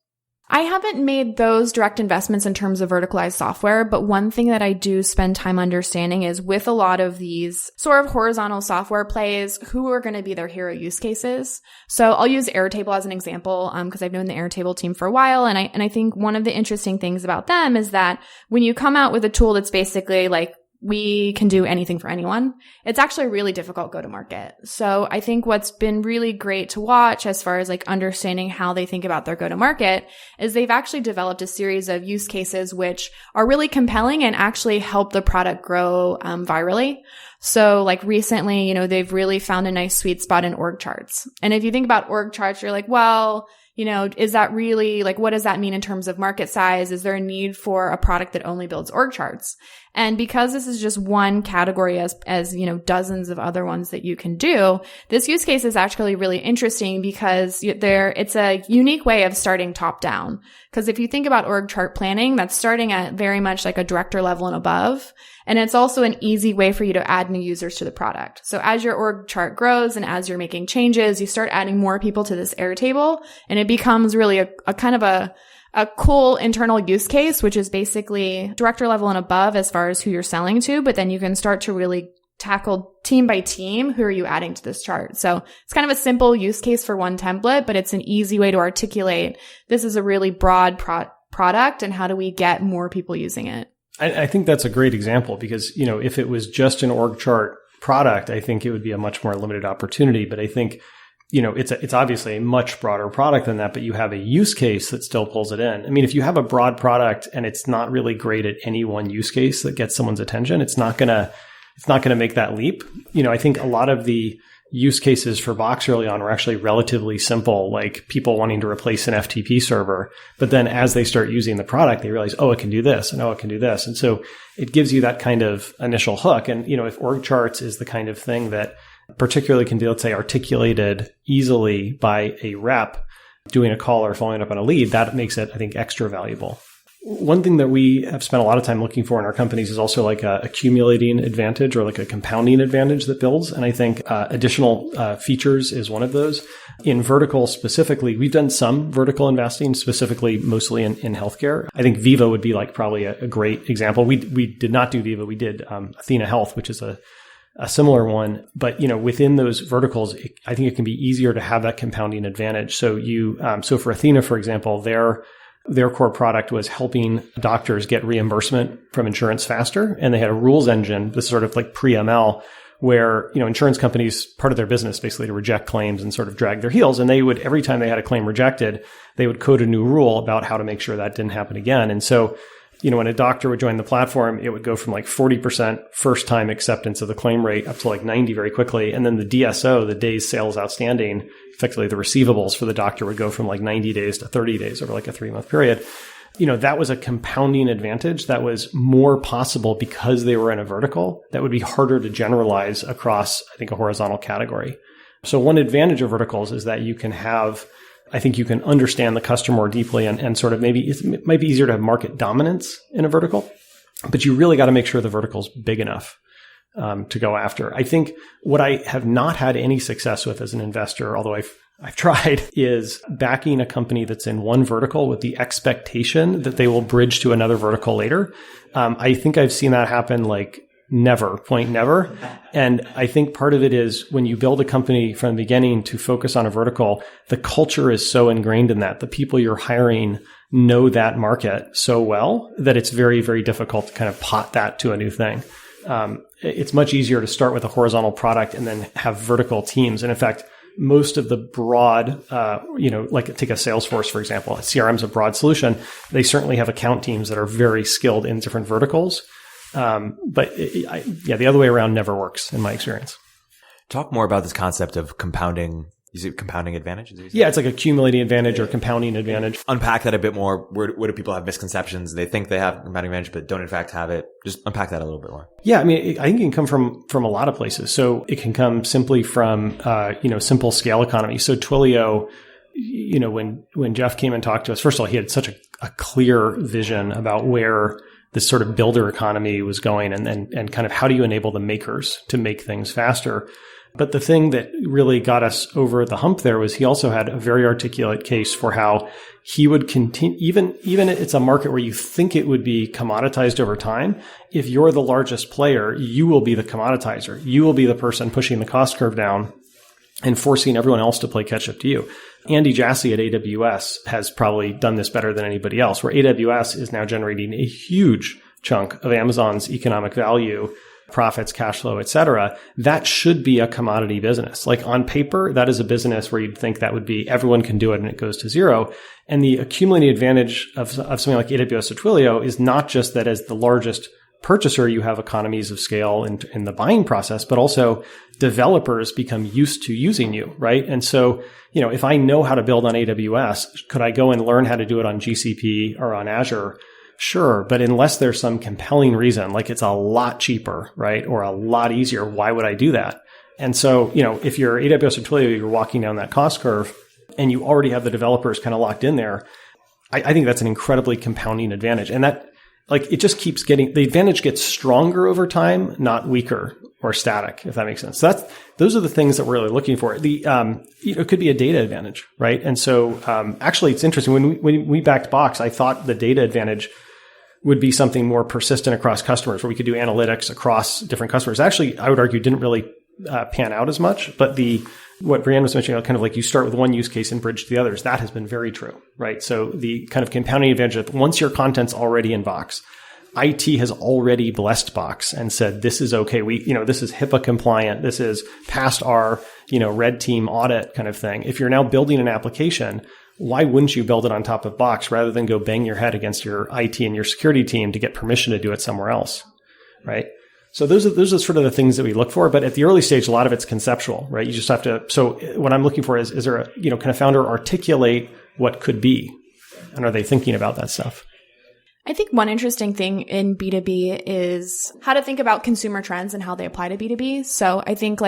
I haven't made those direct investments in terms of verticalized software, but one thing that I do spend time understanding is with a lot of these sort of horizontal software plays, who are going to be their hero use cases. So I'll use Airtable as an example, because I've known the Airtable team for a while. And I think one of the interesting things about them is that when you come out with a tool that's basically like, we can do anything for anyone, it's actually a really difficult go to market. So I think what's been really great to watch as far as like understanding how they think about their go to market is they've actually developed a series of use cases which are really compelling and actually help the product grow virally. So like recently, they've really found a nice sweet spot in org charts. And if you think about org charts, you're like, well, is that really like, what does that mean in terms of market size? Is there a need for a product that only builds org charts? And because this is just one category as dozens of other ones that you can do, this use case is actually really interesting because it's a unique way of starting top down. Because if you think about org chart planning, that's starting at very much like a director level and above. And it's also an easy way for you to add new users to the product. So as your org chart grows and as you're making changes, you start adding more people to this Airtable, and it becomes really a kind of a cool internal use case, which is basically director level and above as far as who you're selling to. But then you can start to really tackle team by team, who are you adding to this chart? So it's kind of a simple use case for one template, but it's an easy way to articulate this is a really broad product and how do we get more people using it? I think that's a great example because, if it was just an org chart product, I think it would be a much more limited opportunity. But I think, it's obviously a much broader product than that, but you have a use case that still pulls it in. I mean, if you have a broad product and it's not really great at any one use case that gets someone's attention, it's not going to make that leap. I think a lot of the use cases for Box early on were actually relatively simple, like people wanting to replace an FTP server. But then as they start using the product, they realize, oh, it can do this and oh, it can do this. And so it gives you that kind of initial hook. And, if org charts is the kind of thing that particularly can be, let's say, articulated easily by a rep doing a call or following up on a lead, that makes it, I think, extra valuable. One thing that we have spent a lot of time looking for in our companies is also like a accumulating advantage or like a compounding advantage that builds. And I think additional features is one of those. In vertical specifically, we've done some vertical investing, specifically mostly in healthcare. I think Viva would be like probably a great example. We did not do Viva. We did Athena Health, which is a similar one. But, within those verticals, I think it can be easier to have that compounding advantage. So so for Athena, for example, their core product was helping doctors get reimbursement from insurance faster. And they had a rules engine, this sort of like pre-ML, where, insurance companies, part of their business basically to reject claims and sort of drag their heels. And they would, every time they had a claim rejected, they would code a new rule about how to make sure that didn't happen again. And so, when a doctor would join the platform, it would go from like 40% first time acceptance of the claim rate up to like 90 very quickly. And then the DSO, the days sales outstanding, effectively the receivables for the doctor would go from like 90 days to 30 days over like a 3-month period. That was a compounding advantage that was more possible because they were in a vertical that would be harder to generalize across, I think, a horizontal category. So one advantage of verticals is that you can understand the customer more deeply and sort of it might be easier to have market dominance in a vertical, but you really got to make sure the vertical's big enough to go after. I think what I have not had any success with as an investor, although I've tried, is backing a company that's in one vertical with the expectation that they will bridge to another vertical later. I think I've seen that happen like never. And I think part of it is when you build a company from the beginning to focus on a vertical, the culture is so ingrained in that. The people you're hiring know that market so well that it's very, very difficult to kind of pot that to a new thing. It's much easier to start with a horizontal product and then have vertical teams. And in fact, most of the broad, like take a Salesforce, for example, CRM is a broad solution. They certainly have account teams that are very skilled in different verticals. But the other way around never works in my experience. Talk more about this concept of compounding. Is it compounding advantage? Yeah, it's like accumulating advantage or compounding advantage. Unpack that a bit more. Where do people have misconceptions? They think they have compounding advantage, but don't in fact have it. Just unpack that a little bit more. Yeah, I mean, I think it can come from a lot of places. So it can come simply from, simple scale economy. So Twilio, when Jeff came and talked to us, first of all, he had such a clear vision about where this sort of builder economy was going and kind of how do you enable the makers to make things faster. But the thing that really got us over the hump there was he also had a very articulate case for how he would continue, even it's a market where you think it would be commoditized over time. If you're the largest player, you will be the commoditizer. You will be the person pushing the cost curve down and forcing everyone else to play catch up to you. Andy Jassy at AWS has probably done this better than anybody else, where AWS is now generating a huge chunk of Amazon's economic value, profits, cash flow, et cetera. That should be a commodity business. Like on paper, that is a business where you'd think that would be everyone can do it and it goes to zero. And the accumulating advantage of something like AWS or Twilio is not just that as the largest purchaser, you have economies of scale in the buying process, but also developers become used to using you, right? And so, if I know how to build on AWS, could I go and learn how to do it on GCP or on Azure? Sure. But unless there's some compelling reason, like it's a lot cheaper, right? Or a lot easier, why would I do that? And so, if you're AWS or Twilio, you're walking down that cost curve and you already have the developers kind of locked in there. I think that's an incredibly compounding advantage. And that, it just keeps the advantage gets stronger over time, not weaker or static, if that makes sense. So those are the things that we're really looking for. It could be a data advantage, right? And so, actually it's interesting. When we backed Box, I thought the data advantage would be something more persistent across customers where we could do analytics across different customers. Actually, I would argue didn't really pan out as much, but what Brianne was mentioning, kind of like you start with one use case and bridge to the others, that has been very true, right? So the kind of compounding advantage of once your content's already in Box, IT has already blessed Box and said, this is okay. This is HIPAA compliant. This is past our, red team audit kind of thing. If you're now building an application, why wouldn't you build it on top of Box rather than go bang your head against your IT and your security team to get permission to do it somewhere else, right? So those are sort of the things that we look for. But at the early stage, a lot of it's conceptual, right? You just have to. So what I'm looking for is there a, can a founder articulate what could be? And are they thinking about that stuff? I think one interesting thing in B2B is how to think about consumer trends and how they apply to B2B. So I think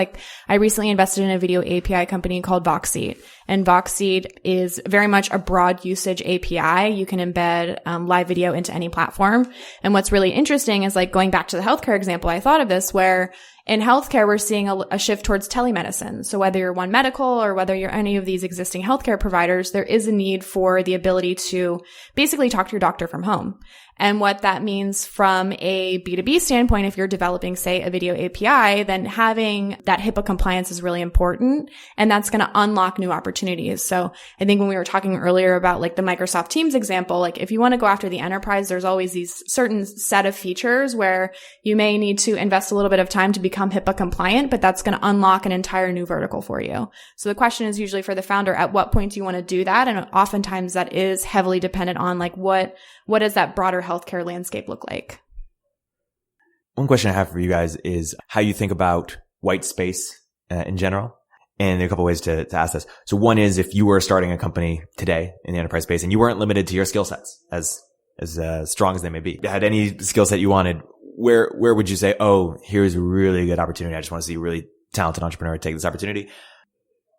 I recently invested in a video API company called Voxseed, and Voxseed is very much a broad usage API. You can embed live video into any platform. And what's really interesting is going back to the healthcare example, I thought of this where in healthcare, we're seeing a shift towards telemedicine. So whether you're One Medical or whether you're any of these existing healthcare providers, there is a need for the ability to basically talk to your doctor from home. And what that means from a B2B standpoint, if you're developing, say, a video API, then having that HIPAA compliance is really important. And that's going to unlock new opportunities. So I think when we were talking earlier about the Microsoft Teams example, if you want to go after the enterprise, there's always these certain set of features where you may need to invest a little bit of time to become HIPAA compliant, but that's going to unlock an entire new vertical for you. So the question is usually for the founder, at what point do you want to do that? And oftentimes that is heavily dependent on what does that broader healthcare landscape look like? One question I have for you guys is how you think about white space in general. And there are a couple ways to ask this. So one is if you were starting a company today in the enterprise space and you weren't limited to your skill sets as strong as they may be, had any skill set you wanted, where would you say, oh, here's a really good opportunity. I just want to see a really talented entrepreneur take this opportunity.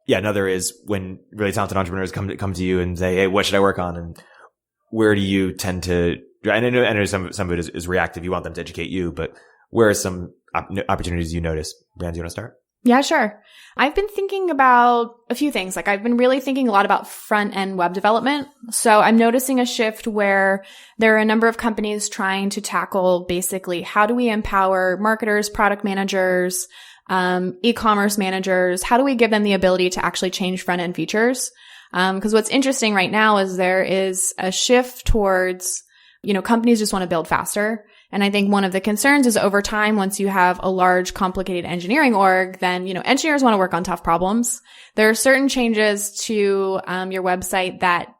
Yeah. Another is when really talented entrepreneurs come to you and say, hey, what should I work on? And where do you tend to, I know some of it is reactive. You want them to educate you, but where are some opportunities you notice? Brianne, do you want to start? Yeah, sure. I've been thinking about a few things. I've been really thinking a lot about front end web development. So I'm noticing a shift where there are a number of companies trying to tackle basically how do we empower marketers, product managers, e-commerce managers? How do we give them the ability to actually change front end features? Because what's interesting right now is there is a shift towards, companies just want to build faster. And I think one of the concerns is over time, once you have a large, complicated engineering org, then, engineers want to work on tough problems. There are certain changes to your website that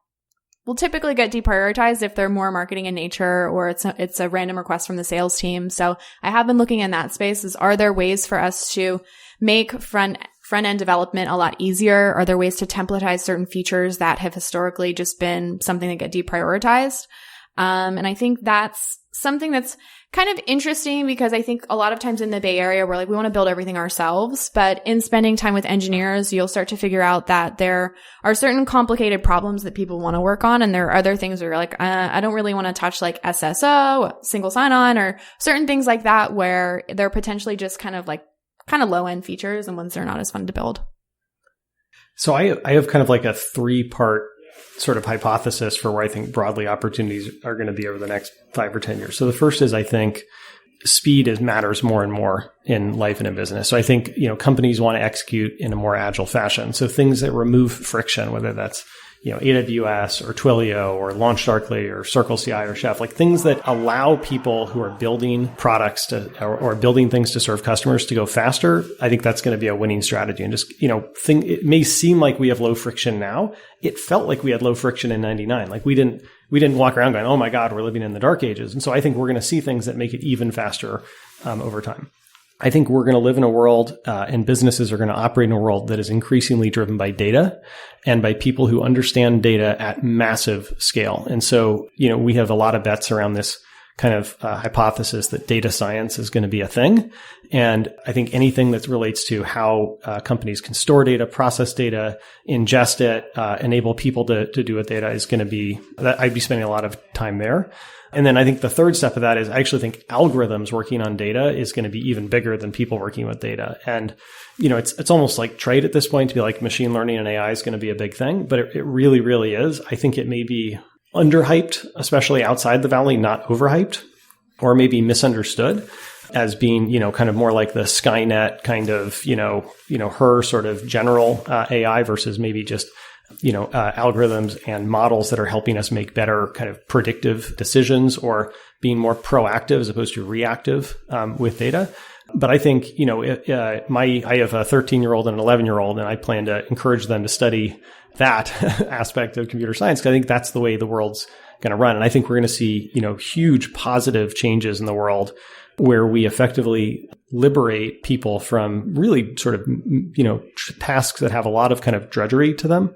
will typically get deprioritized if they're more marketing in nature or it's a random request from the sales team. So I have been looking in that space are there ways for us to make front-end development a lot easier? Are there ways to templatize certain features that have historically just been something that get deprioritized? And I think that's something that's kind of interesting because I think a lot of times in the Bay Area, we're we want to build everything ourselves. But in spending time with engineers, you'll start to figure out that there are certain complicated problems that people want to work on. And there are other things where you're I don't really want to touch SSO, single sign-on, or certain things like that where they're potentially just kind of low-end features and ones that are not as fun to build. So I have kind of a 3-part sort of hypothesis for where I think broadly opportunities are going to be over the next 5 or 10 years. So the first is I think speed matters more and more in life and in business. So I think, companies want to execute in a more agile fashion. So things that remove friction, whether that's, AWS or Twilio or LaunchDarkly or CircleCI or Chef, things that allow people who are building products or building things to serve customers to go faster. I think that's going to be a winning strategy. And just, it may seem like we have low friction now. It felt like we had low friction in 99. We didn't walk around going, oh my God, we're living in the dark ages. And so I think we're going to see things that make it even faster over time. I think we're going to live in a world and businesses are going to operate in a world that is increasingly driven by data and by people who understand data at massive scale. And so, we have a lot of bets around this kind of hypothesis that data science is going to be a thing. And I think anything that relates to how companies can store data, process data, ingest it, enable people to do with data is going to be, I'd be spending a lot of time there. And then I think the third step of that is I actually think algorithms working on data is going to be even bigger than people working with data. And, it's almost like trade at this point to be machine learning and AI is going to be a big thing, but it really, really is. I think it may be underhyped, especially outside the Valley, not overhyped, or maybe misunderstood as being, kind of more like the Skynet kind of, her sort of general AI versus maybe just algorithms and models that are helping us make better kind of predictive decisions or being more proactive as opposed to reactive with data. But I think, I have a 13-year-old and an 11-year-old, and I plan to encourage them to study that aspect of computer science because I think that's the way the world's going to run. And I think we're going to see, huge positive changes in the world where we effectively liberate people from really sort of, tasks that have a lot of kind of drudgery to them.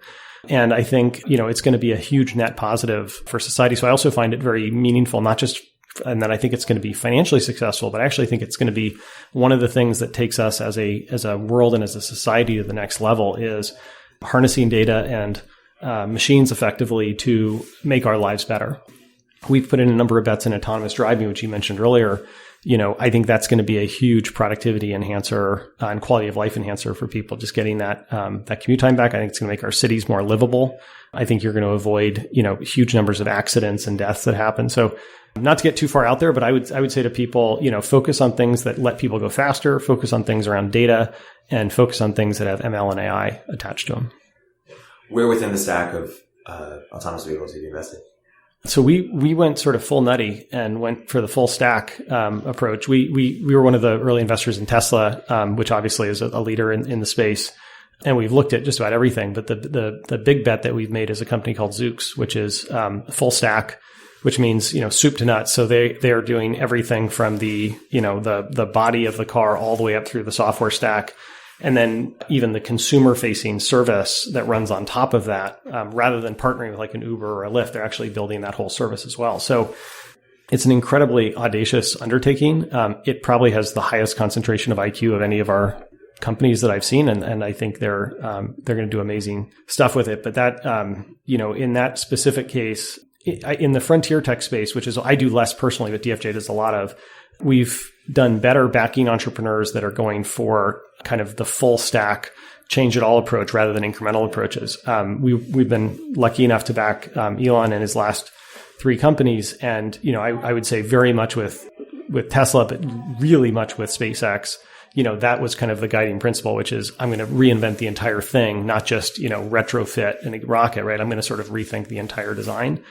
And I think, it's going to be a huge net positive for society. So I also find it very meaningful, not just, and then I think it's going to be financially successful, but I actually think it's going to be one of the things that takes us as a world and as a society to the next level is harnessing data and machines effectively to make our lives better. We've put in a number of bets in autonomous driving, which you mentioned earlier. I think that's going to be a huge productivity enhancer and quality of life enhancer for people. Just getting that commute time back. I think it's going to make our cities more livable. I think you're going to avoid, huge numbers of accidents and deaths that happen. So not to get too far out there, but I would say to people, focus on things that let people go faster, focus on things around data, and focus on things that have ML and AI attached to them. Where within the stack of autonomous vehicles have you invested? So we went sort of full nutty and went for the full stack approach. We were one of the early investors in Tesla, which obviously is a leader in the space. And we've looked at just about everything. But the big bet that we've made is a company called Zoox, which is full stack, which means, soup to nuts. So they are doing everything from the body of the car all the way up through the software stack. And then even the consumer facing service that runs on top of that, rather than partnering with like an Uber or a Lyft, they're actually building that whole service as well. So it's an incredibly audacious undertaking. It probably has the highest concentration of IQ of any of our companies that I've seen. And I think they're going to do amazing stuff with it. But that, in that specific case, in the frontier tech space, which is, I do less personally, but DFJ does a lot of, we've done better backing entrepreneurs that are going for kind of the full stack, change it all approach rather than incremental approaches. We've been lucky enough to back Elon and his last 3 companies. And, I would say very much with Tesla, but really much with SpaceX, that was kind of the guiding principle, which is I'm going to reinvent the entire thing, not just, retrofit a rocket, right? I'm going to sort of rethink the entire design.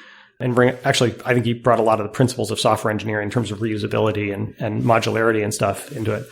And I think he brought a lot of the principles of software engineering in terms of reusability and modularity and stuff into it.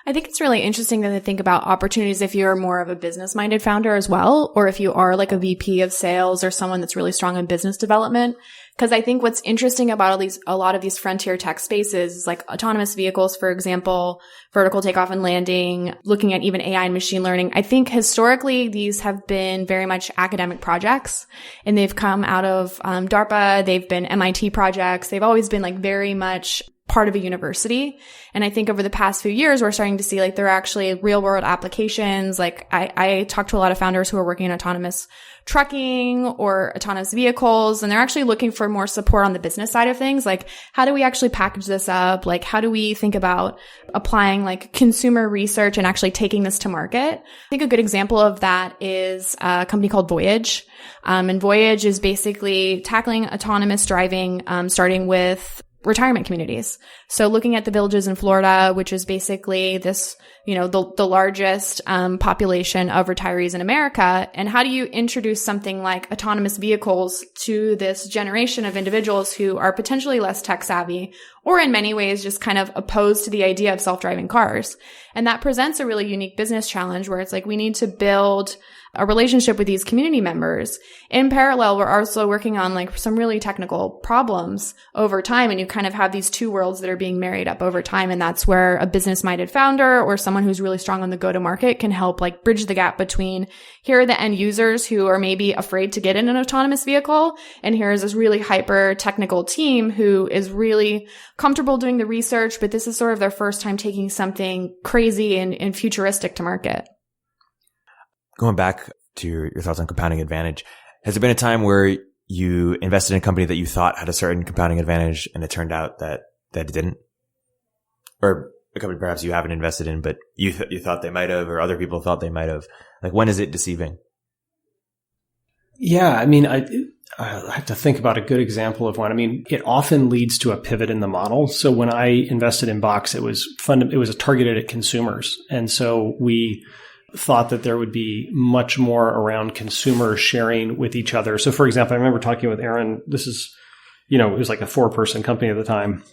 I think it's really interesting to think about opportunities if you're more of a business-minded founder as well, or if you are like a VP of sales or someone that's really strong in business development. Because I think what's interesting about a lot of these frontier tech spaces is like autonomous vehicles, for example, vertical takeoff and landing, looking at even AI and machine learning. I think historically these have been very much academic projects, and they've come out of DARPA. They've been MIT projects. They've always been like very much part of a university. And I think over the past few years, we're starting to see like there are actually real world applications. Like I talk to a lot of founders who are working in autonomous trucking or autonomous vehicles, and they're actually looking for more support on the business side of things. Like, how do we actually package this up? Like, how do we think about applying like consumer research and actually taking this to market? I think a good example of that is a company called Voyage. And Voyage is basically tackling autonomous driving, starting with retirement communities. So looking at the villages in Florida, which is basically this, the largest population of retirees in America. And how do you introduce something like autonomous vehicles to this generation of individuals who are potentially less tech savvy, or in many ways just kind of opposed to the idea of self-driving cars? And that presents a really unique business challenge where it's like we need to build a relationship with these community members. In parallel, we're also working on like some really technical problems over time. And you kind of have these two worlds that are being married up over time. And that's where a business-minded founder or someone who's really strong on the go-to-market can help like bridge the gap between here are the end users who are maybe afraid to get in an autonomous vehicle. And here's this really hyper technical team who is really comfortable doing the research, but this is sort of their first time taking something crazy and futuristic to market. Going back to your thoughts on compounding advantage, has there been a time where you invested in a company that you thought had a certain compounding advantage and it turned out that it didn't? Or a company perhaps you haven't invested in, but you thought they might have, or other people thought they might have? Like, when is it deceiving? Yeah, I mean, I have to think about a good example of one. I mean, it often leads to a pivot in the model. So when I invested in Box, it was targeted at consumers. And so we thought that there would be much more around consumers sharing with each other. So for example, I remember talking with Aaron, this is, it was like a 4-person company at the time.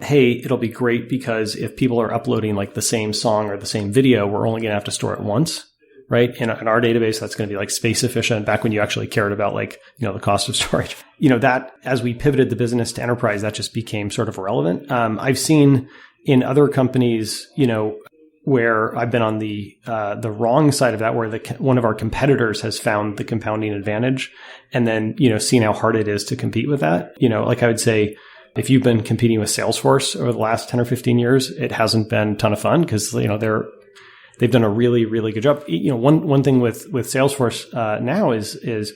Hey, it'll be great because if people are uploading like the same song or the same video, we're only going to have to store it once, right? In our database, that's going to be like space efficient back when you actually cared about like, the cost of storage. That as we pivoted the business to enterprise, that just became sort of irrelevant. I've seen in other companies, where I've been on the wrong side of that, where one of our competitors has found the compounding advantage and then, seen how hard it is to compete with that. Like I would say, if you've been competing with Salesforce over the last 10 or 15 years, it hasn't been a ton of fun because, they've done a really, really good job. One thing with Salesforce now is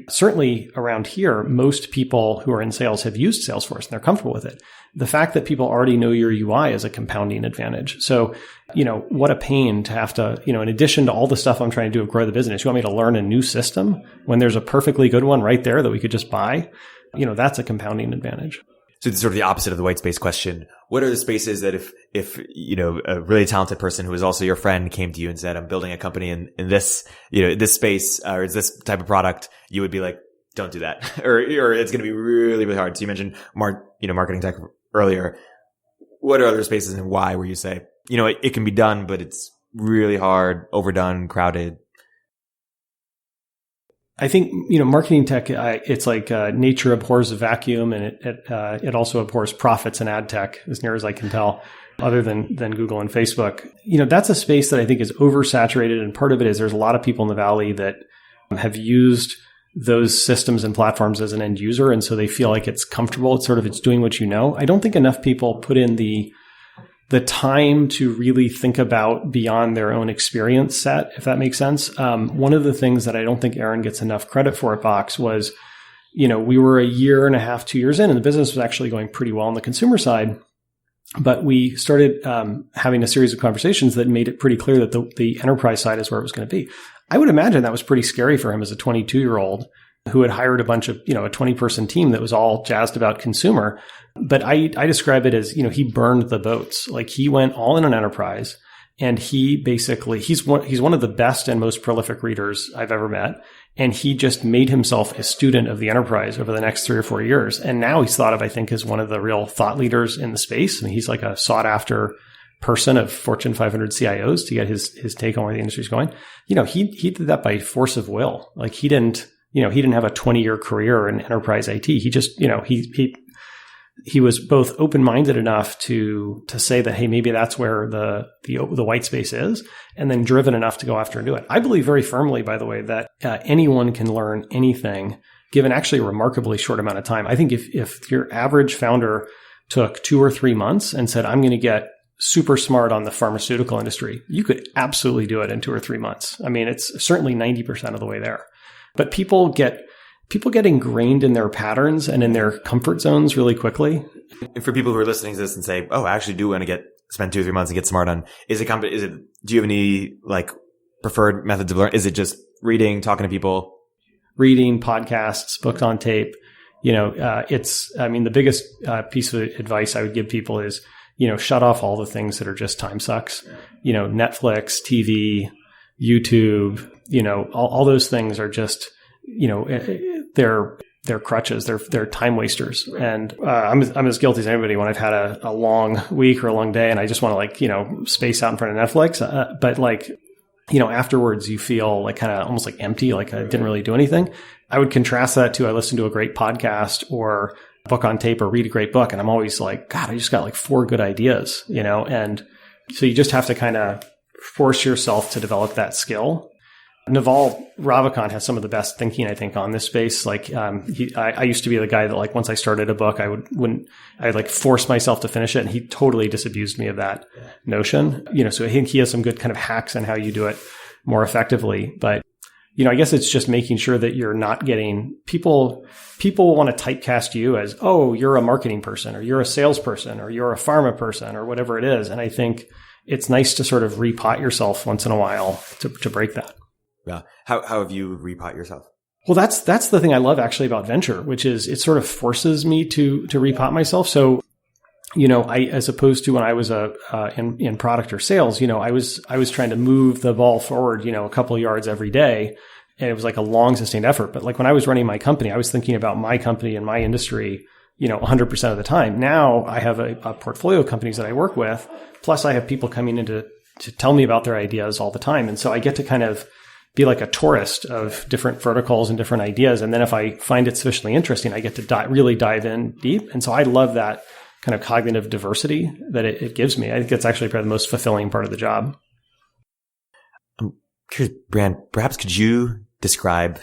certainly around here, most people who are in sales have used Salesforce and they're comfortable with it. The fact that people already know your UI is a compounding advantage. So, what a pain to have to, in addition to all the stuff I'm trying to do to grow the business, you want me to learn a new system when there's a perfectly good one right there that we could just buy? That's a compounding advantage. So it's sort of the opposite of the white space question. What are the spaces that if a really talented person who is also your friend came to you and said, I'm building a company in this, this space, or it's this type of product, you would be like, don't do that. or it's going to be really, really hard. So you mentioned marketing tech earlier. What are other spaces and why where you say, it can be done, but it's really hard, overdone, crowded? I think, marketing tech, it's like nature abhors a vacuum, and it also abhors profits in ad tech, as near as I can tell, other than Google and Facebook. That's a space that I think is oversaturated. And part of it is there's a lot of people in the Valley that have used those systems and platforms as an end user. And so they feel like it's comfortable. It's doing what you know. I don't think enough people put in the time to really think about beyond their own experience set, if that makes sense. One of the things that I don't think Aaron gets enough credit for at Box was, we were a year and a half, 2 years in, and the business was actually going pretty well on the consumer side. But we started having a series of conversations that made it pretty clear that the enterprise side is where it was going to be. I would imagine that was pretty scary for him as a 22-year-old who had hired a bunch of, a 20-person team that was all jazzed about consumer. But I describe it as, he burned the boats. Like he went all in on enterprise, and he basically, he's one of the best and most prolific readers I've ever met. And he just made himself a student of the enterprise over the next 3 or 4 years. And now he's thought of, I think, as one of the real thought leaders in the space. And he's like a sought after person of Fortune 500 CIOs to get his take on where the industry is going. He did that by force of will. Like he didn't have a 20-year career in enterprise IT. He just, he was both open-minded enough to say that, hey, maybe that's where the white space is, and then driven enough to go after and do it. I believe very firmly, by the way, that anyone can learn anything given actually a remarkably short amount of time. I think if your average founder took 2 or 3 months and said, I'm going to get super smart on the pharmaceutical industry, you could absolutely do it in 2 or 3 months. I mean, it's certainly 90% of the way there. But people get ingrained in their patterns and in their comfort zones really quickly. And for people who are listening to this and say, oh, I actually do want to spend 2 or 3 months and get smart on, do you have any preferred methods of learning? Is it just reading, talking to people? Reading, podcasts, books on tape. The biggest piece of advice I would give people is, shut off all the things that are just time sucks. Netflix, TV, YouTube, all those things are just, they're crutches. They're time wasters. And I'm as guilty as anybody when I've had a long week or a long day and I just want to space out in front of Netflix. But afterwards you feel like kind of almost like empty, like I didn't really do anything. I would contrast that to I listen to a great podcast or a book on tape or read a great book. And I'm always like, God, I just got 4 good ideas, and so you just have to kind of force yourself to develop that skill. Naval Ravikant has some of the best thinking, I think, on this space. I used to be the guy that once I started a book, I'd force myself to finish it. And he totally disabused me of that notion. So I think he has some good kind of hacks on how you do it more effectively. But, I guess it's just making sure that you're not getting people want to typecast you as, oh, you're a marketing person or you're a salesperson or you're a pharma person or whatever it is. And I think it's nice to sort of repot yourself once in a while to break that. Yeah. How have you repot yourself? Well, that's the thing I love actually about venture, which is it sort of forces me to repot myself. So, as opposed to when I was in product or sales, I was trying to move the ball forward, a couple of yards every day. And it was like a long sustained effort. But when I was running my company, I was thinking about my company and my industry, 100% of the time. Now I have a portfolio of companies that I work with. Plus I have people coming in to tell me about their ideas all the time. And so I get to kind of be like a tourist of different verticals and different ideas. And then if I find it sufficiently interesting, I get to really dive in deep. And so I love that kind of cognitive diversity that it gives me. I think it's actually probably the most fulfilling part of the job. I'm curious, Brianne, perhaps could you describe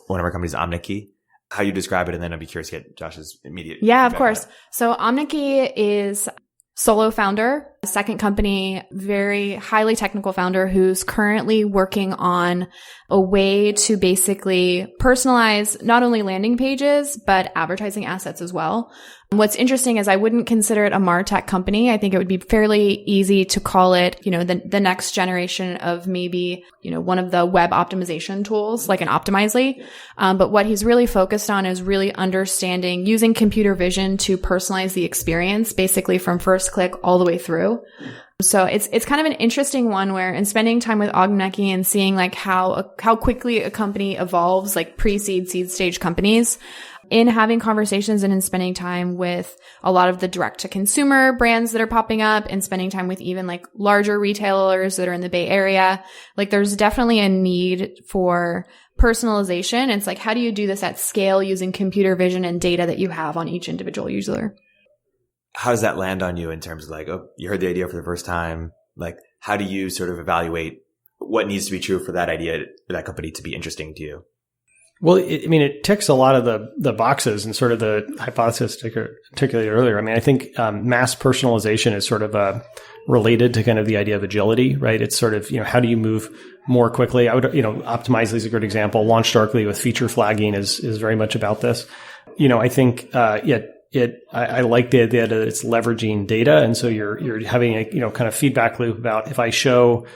one of our companies, OmniKey, how you describe it, and then I'd be curious to get Josh's immediate Yeah, of feedback course. on it. So OmniKey is solo founder, second company, very highly technical founder who's currently working on a way to basically personalize not only landing pages, but advertising assets as well. What's interesting is I wouldn't consider it a MarTech company. I think it would be fairly easy to call it, the next generation of maybe, one of the web optimization tools like an Optimizely. But what he's really focused on is really understanding using computer vision to personalize the experience, basically from first click all the way through. So it's kind of an interesting one where in spending time with OmniKey and seeing like how quickly a company evolves, like pre-seed, seed stage companies, in having conversations and in spending time with a lot of the direct to consumer brands that are popping up and spending time with even like larger retailers that are in the Bay Area, like there's definitely a need for personalization. It's like, how do you do this at scale using computer vision and data that you have on each individual user? How does that land on you in terms of like, oh, you heard the idea for the first time? Like, how do you sort of evaluate what needs to be true for that idea, for that company to be interesting to you? Well, it ticks a lot of the boxes and sort of the hypothesis articulated earlier. I mean, I think mass personalization is sort of related to kind of the idea of agility, right? It's sort of, how do you move more quickly? I would, Optimizely is a good example. LaunchDarkly with feature flagging is very much about this. I think, I like the idea that it's leveraging data. And so you're having a, kind of feedback loop about if I show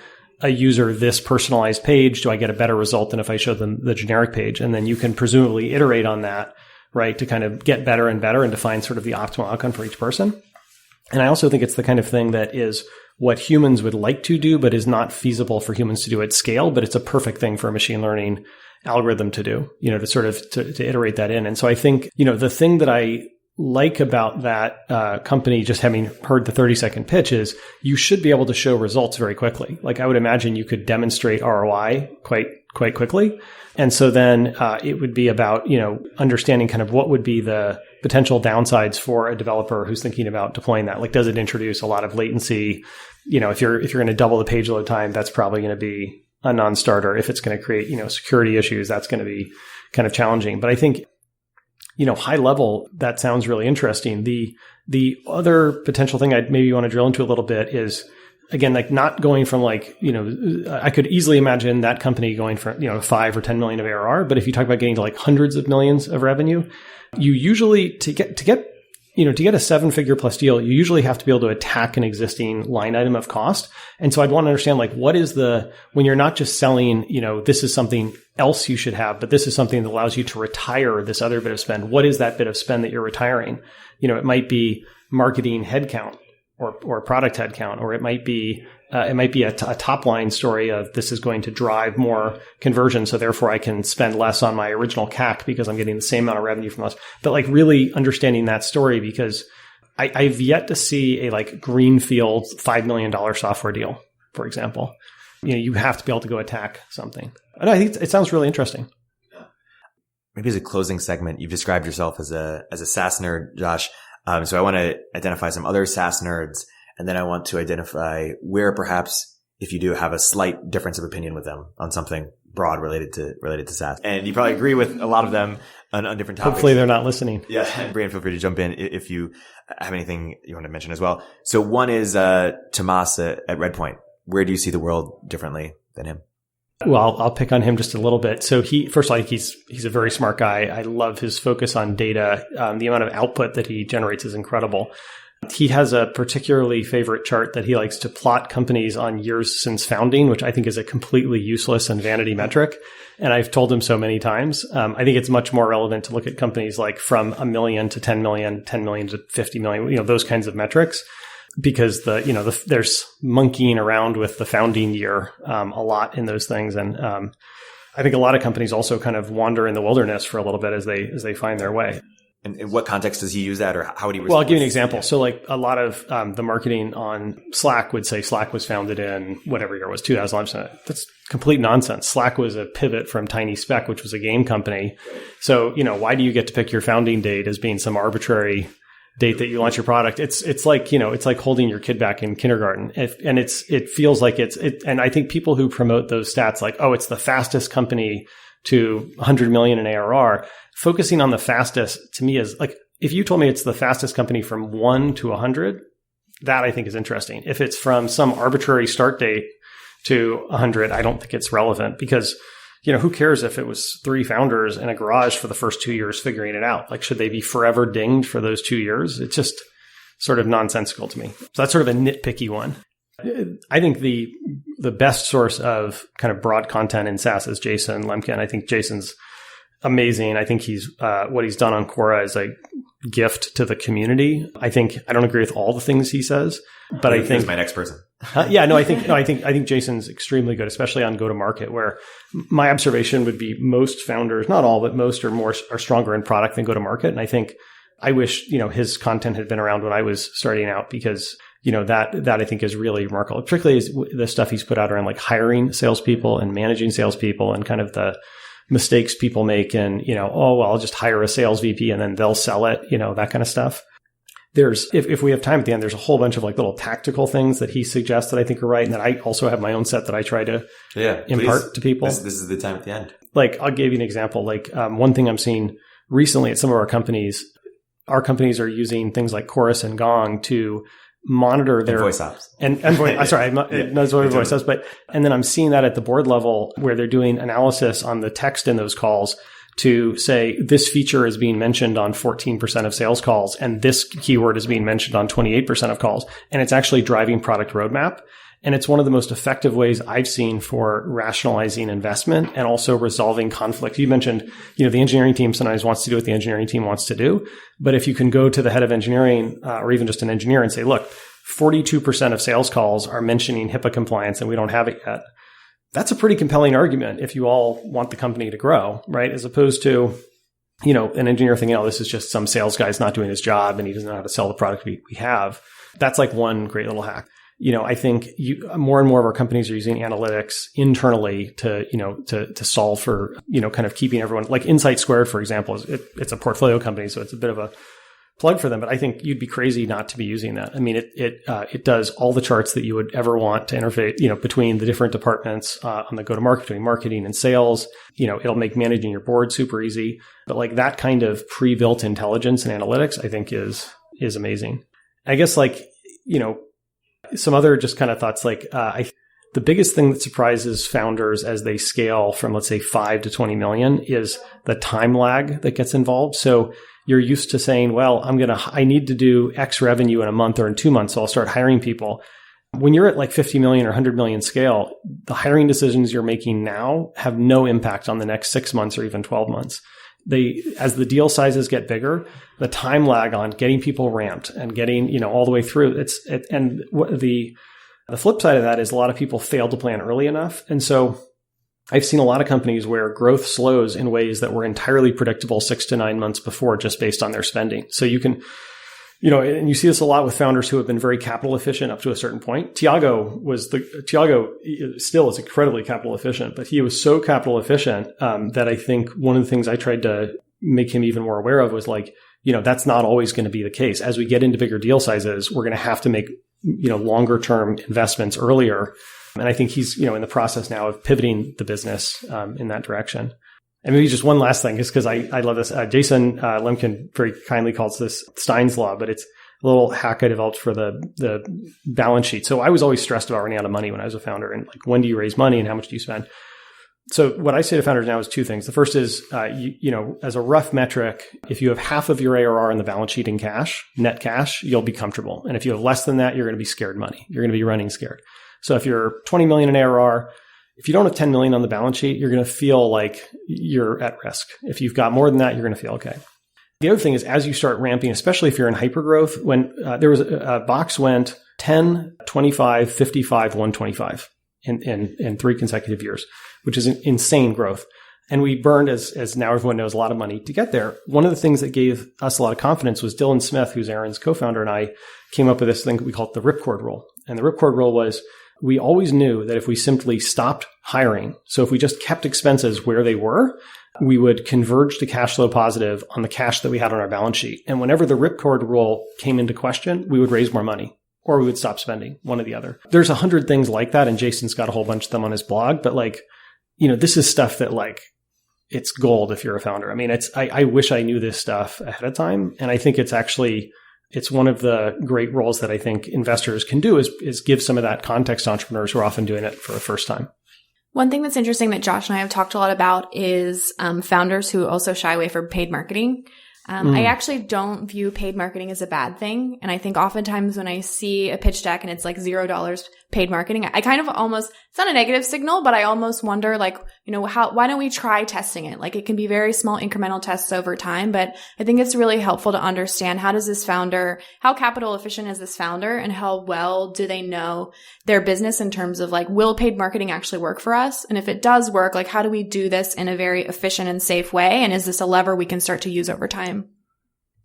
a user this personalized page, do I get a better result than if I show them the generic page? And then you can presumably iterate on that, right, to kind of get better and better and define sort of the optimal outcome for each person. And I also think it's the kind of thing that is what humans would like to do, but is not feasible for humans to do at scale, but it's a perfect thing for a machine learning algorithm to do, to sort of to iterate that in. And so I think, the thing that I like about that company, just having heard the 30-second pitch, is you should be able to show results very quickly. Like I would imagine you could demonstrate ROI quite quickly. And so then it would be about, understanding kind of what would be the potential downsides for a developer who's thinking about deploying that. Like, does it introduce a lot of latency? If you're going to double the page load time, that's probably going to be a non-starter. If it's going to create, security issues, that's going to be kind of challenging. But I think, high level, that sounds really interesting. The other potential thing I'd maybe want to drill into a little bit is, again, like not going from like, I could easily imagine that company going from, 5 or 10 million of ARR. But if you talk about getting to like hundreds of millions of revenue, you usually to get a 7-figure plus deal, you usually have to be able to attack an existing line item of cost. And so I'd want to understand, like, what is when you're not just selling, this is something else you should have, but this is something that allows you to retire this other bit of spend. What is that bit of spend that you're retiring? It might be marketing headcount or product headcount, or it might be a top line story of this is going to drive more conversion. So therefore I can spend less on my original CAC because I'm getting the same amount of revenue from us. But like really understanding that story, because I've yet to see a like greenfield $5 million software deal, for example. You have to be able to go attack something. And I think it sounds really interesting. Maybe as a closing segment, you've described yourself as a SaaS nerd, Josh. So I want to identify some other SaaS nerds, and then I want to identify where perhaps, if you do have a slight difference of opinion with them on something broad related to SaaS. And you probably agree with a lot of them on different topics. Hopefully they're not listening. Yeah. And Brianne, feel free to jump in if you have anything you want to mention as well. So one is Tomas at Redpoint. Where do you see the world differently than him? Well, I'll pick on him just a little bit. So first of all, he's a very smart guy. I love his focus on data. The amount of output that he generates is incredible. He has a particularly favorite chart that he likes to plot companies on years since founding, which I think is a completely useless and vanity metric. And I've told him so many times. I think it's much more relevant to look at companies like from 1 million to 10 million, 10 million to 50 million, those kinds of metrics. Because there's monkeying around with the founding year a lot in those things, and I think a lot of companies also kind of wander in the wilderness for a little bit as they find their way. And in what context does he use that, or how would he respond? Well, I'll give you an example. Yeah. So like a lot of the marketing on Slack would say Slack was founded in whatever year it was, 2011. That's complete nonsense. Slack was a pivot from Tiny Speck, which was a game company. So, why do you get to pick your founding date as being some arbitrary date that you launch your product. It's like, it's like holding your kid back in kindergarten. It feels like and I think people who promote those stats like, oh, it's the fastest company to 100 million in ARR, focusing on the fastest to me is like, if you told me it's the fastest company from 1 to 100, that I think is interesting. If it's from some arbitrary start date to 100, I don't think it's relevant because, who cares if it was 3 founders in a garage for the first 2 years figuring it out? Like, should they be forever dinged for those 2 years? It's just sort of nonsensical to me. So that's sort of a nitpicky one. I think the best source of kind of broad content in SaaS is Jason Lemkin. I think Jason's amazing. I think he's what he's done on Quora is a gift to the community. I don't agree with all the things he says, but I think he's my next person. I think Jason's extremely good, especially on go-to-market, where my observation would be most founders, not all, but most are stronger in product than go-to-market. And I wish, his content had been around when I was starting out because, that I think is really remarkable, particularly the stuff he's put out around like hiring salespeople and managing salespeople and kind of the mistakes people make and, I'll just hire a sales VP and then they'll sell it, that kind of stuff. There's, if we have time at the end, there's a whole bunch of like little tactical things that he suggests that I think are right. And that I also have my own set that I try to impart to people. This is the time at the end. Like, I'll give you an example. Like, one thing I'm seeing recently at some of our companies are using things like Chorus and Gong to monitor their voice apps and voice. Sorry, knows what voice apps, and then I'm seeing that at the board level where they're doing analysis on the text in those calls to say this feature is being mentioned on 14% of sales calls and this keyword is being mentioned on 28% of calls, and it's actually driving product roadmap. And it's one of the most effective ways I've seen for rationalizing investment and also resolving conflict. You mentioned, the engineering team sometimes wants to do what the engineering team wants to do. But if you can go to the head of engineering or even just an engineer and say, look, 42% of sales calls are mentioning HIPAA compliance and we don't have it yet. That's a pretty compelling argument if you all want the company to grow, right? As opposed to, an engineer thinking, this is just some sales guy's not doing his job and he doesn't know how to sell the product we have. That's like one great little hack. I think more and more of our companies are using analytics internally to solve for, kind of keeping everyone like Insight Squared, for example, it's a portfolio company. So it's a bit of a plug for them, but I think you'd be crazy not to be using that. I mean, it does all the charts that you would ever want to interface, between the different departments, on the go-to-market between marketing and sales. It'll make managing your board super easy, but like that kind of pre-built intelligence and analytics, I think is amazing. I guess some other just kind of thoughts, like the biggest thing that surprises founders as they scale from, let's say, 5 to 20 million is the time lag that gets involved. So you're used to saying, well, I need to do X revenue in a month or in 2 months, so I'll start hiring people. When you're at like 50 million or 100 million scale, the hiring decisions you're making now have no impact on the next 6 months or even 12 months. As the deal sizes get bigger, the time lag on getting people ramped and getting, all the way through, the flip side of that is a lot of people fail to plan early enough. And so I've seen a lot of companies where growth slows in ways that were entirely predictable 6 to 9 months before, just based on their spending. So you can, and you see this a lot with founders who have been very capital efficient up to a certain point. Tiago still is incredibly capital efficient, but he was so capital efficient that I think one of the things I tried to make him even more aware of was like, that's not always going to be the case. As we get into bigger deal sizes, we're going to have to make, longer term investments earlier. And I think he's, in the process now of pivoting the business in that direction. And maybe just one last thing, just because I love this. Jason Lemkin very kindly calls this Stein's Law, but it's a little hack I developed for the balance sheet. So I was always stressed about running out of money when I was a founder, and like, when do you raise money and how much do you spend? So what I say to founders now is 2 things. The first is, as a rough metric, if you have half of your ARR in the balance sheet in cash, net cash, you'll be comfortable. And if you have less than that, you're going to be scared money. You're going to be running scared. So if you're 20 million in ARR, if you don't have 10 million on the balance sheet, you're going to feel like you're at risk. If you've got more than that, you're going to feel okay. The other thing is, as you start ramping, especially if you're in hypergrowth, when there was a box went 10, 25, 55, 125 in 3 consecutive years, which is insane growth. And we burned, as now everyone knows, a lot of money to get there. One of the things that gave us a lot of confidence was Dylan Smith, who's Aaron's co-founder, and I came up with this thing we call it the ripcord rule. And the ripcord rule was, we always knew that if we simply stopped hiring, so if we just kept expenses where they were, we would converge to cash flow positive on the cash that we had on our balance sheet. And whenever the ripcord rule came into question, we would raise more money or we would stop spending, one or the other. There's 100 things like that. And Jason's got a whole bunch of them on his blog. But this is stuff that it's gold if you're a founder. I mean, I wish I knew this stuff ahead of time. And I think it's one of the great roles that I think investors can do is give some of that context to entrepreneurs who are often doing it for the first time. One thing that's interesting that Josh and I have talked a lot about is founders who also shy away from paid marketing. I actually don't view paid marketing as a bad thing. And I think oftentimes when I see a pitch deck and it's like $0 paid marketing, I kind of almost, it's not a negative signal, but I almost wonder why don't we try testing it? It can be very small incremental tests over time, but I think it's really helpful to understand how capital efficient is this founder and how well do they know their business in terms of will paid marketing actually work for us? And if it does work, how do we do this in a very efficient and safe way? And is this a lever we can start to use over time?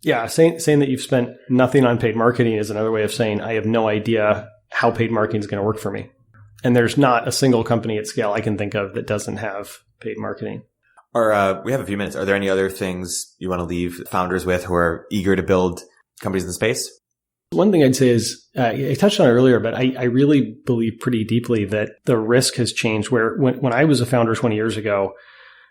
Yeah, saying that you've spent nothing on paid marketing is another way of saying I have no idea how paid marketing is going to work for me. And there's not a single company at scale I can think of that doesn't have paid marketing. We have a few minutes. Are there any other things you want to leave founders with who are eager to build companies in the space? One thing I'd say is, I touched on it earlier, but I really believe pretty deeply that the risk has changed where when I was a founder 20 years ago,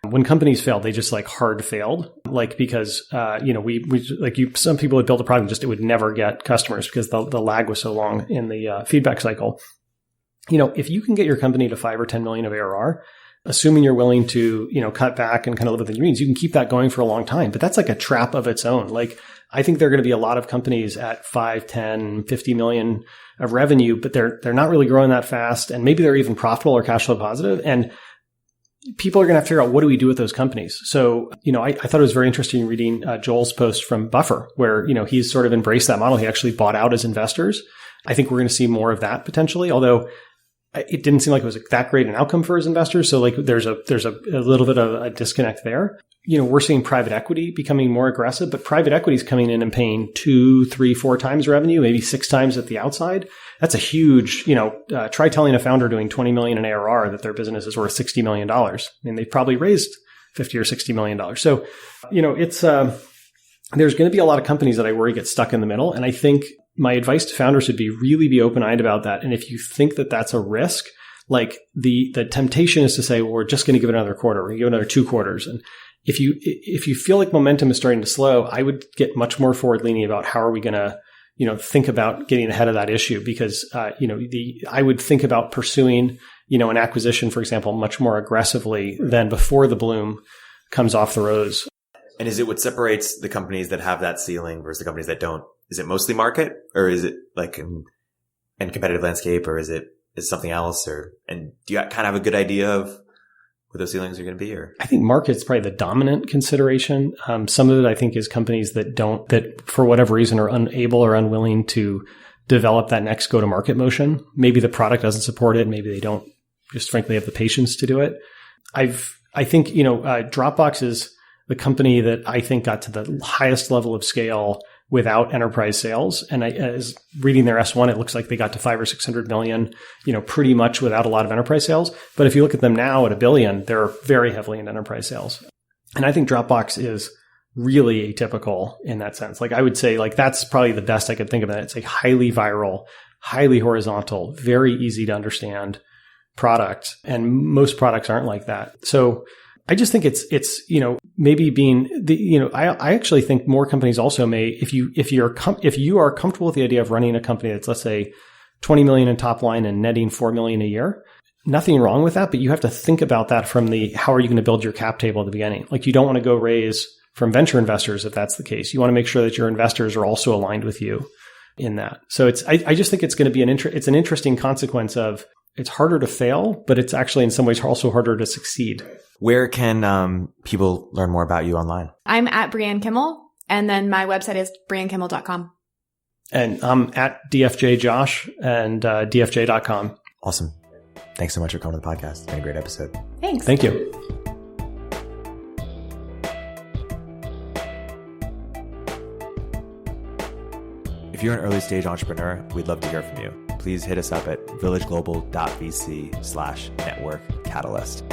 when companies failed, they just hard failed, because, some people had built a product and it would never get customers because the lag was so long in the feedback cycle. If you can get your company to 5 or 10 million of ARR, assuming you're willing to, cut back and kind of live within your means, you can keep that going for a long time. But that's a trap of its own. I think there are going to be a lot of companies at 5, 10, 50 million of revenue, but they're not really growing that fast. And maybe they're even profitable or cash flow positive. And people are going to have to figure out what do we do with those companies. So, I thought it was very interesting reading Joel's post from Buffer, where, he's sort of embraced that model. He actually bought out his investors. I think we're going to see more of that potentially, although it didn't seem like it was that great an outcome for his investors. So there's a little bit of a disconnect there. We're seeing private equity becoming more aggressive, but private equity is coming in and paying 2, 3, 4 times revenue, maybe 6 times at the outside. That's a huge, try telling a founder doing 20 million in ARR that their business is worth $60 million. I mean, they've probably raised $50 or $60 million. So, it's, there's going to be a lot of companies that I worry get stuck in the middle. And I think my advice to founders would be really be open-eyed about that. And if you think that that's a risk, the temptation is to say, well, we're just going to give it another quarter. We're going to give it another 2 quarters. And if you feel like momentum is starting to slow, I would get much more forward-leaning about how are we going to, think about getting ahead of that issue because, I would think about pursuing, an acquisition, for example, much more aggressively than before the bloom comes off the rose. And is it what separates the companies that have that ceiling versus the companies that don't? Is it mostly market or is it and competitive landscape or is something else and do you kind of have a good idea of what those ceilings are going to be? Or I think market's probably the dominant consideration. Some of it I think is companies that for whatever reason are unable or unwilling to develop that next go-to-market motion. Maybe the product doesn't support it. Maybe they don't just frankly have the patience to do it. I think, Dropbox is the company that I think got to the highest level of scale without enterprise sales. And as reading their S1, it looks like they got to 500 or 600 million, pretty much without a lot of enterprise sales. But if you look at them now at $1 billion, they're very heavily in enterprise sales. And I think Dropbox is really atypical in that sense. I would say that's probably the best I could think of it. It's a highly viral, highly horizontal, very easy to understand product. And most products aren't like that. So I just think it's maybe being I actually think more companies also may if you are comfortable with the idea of running a company that's let's say 20 million in top line and netting 4 million a year, nothing wrong with that, but you have to think about that from how are you going to build your cap table at the beginning? You don't want to go raise from venture investors if that's the case. You want to make sure that your investors are also aligned with you in that. So I just think it's going to be an interesting consequence of it's harder to fail, but it's actually in some ways also harder to succeed. Where can people learn more about you online? I'm at Brianne Kimmel, and then my website is briannekimmel.com. And I'm at DFJ Josh and DFJ.com. Awesome. Thanks so much for coming to the podcast. It's been a great episode. Thanks. Thank you. If you're an early stage entrepreneur, we'd love to hear from you. Please hit us up at villageglobal.vc/network catalyst.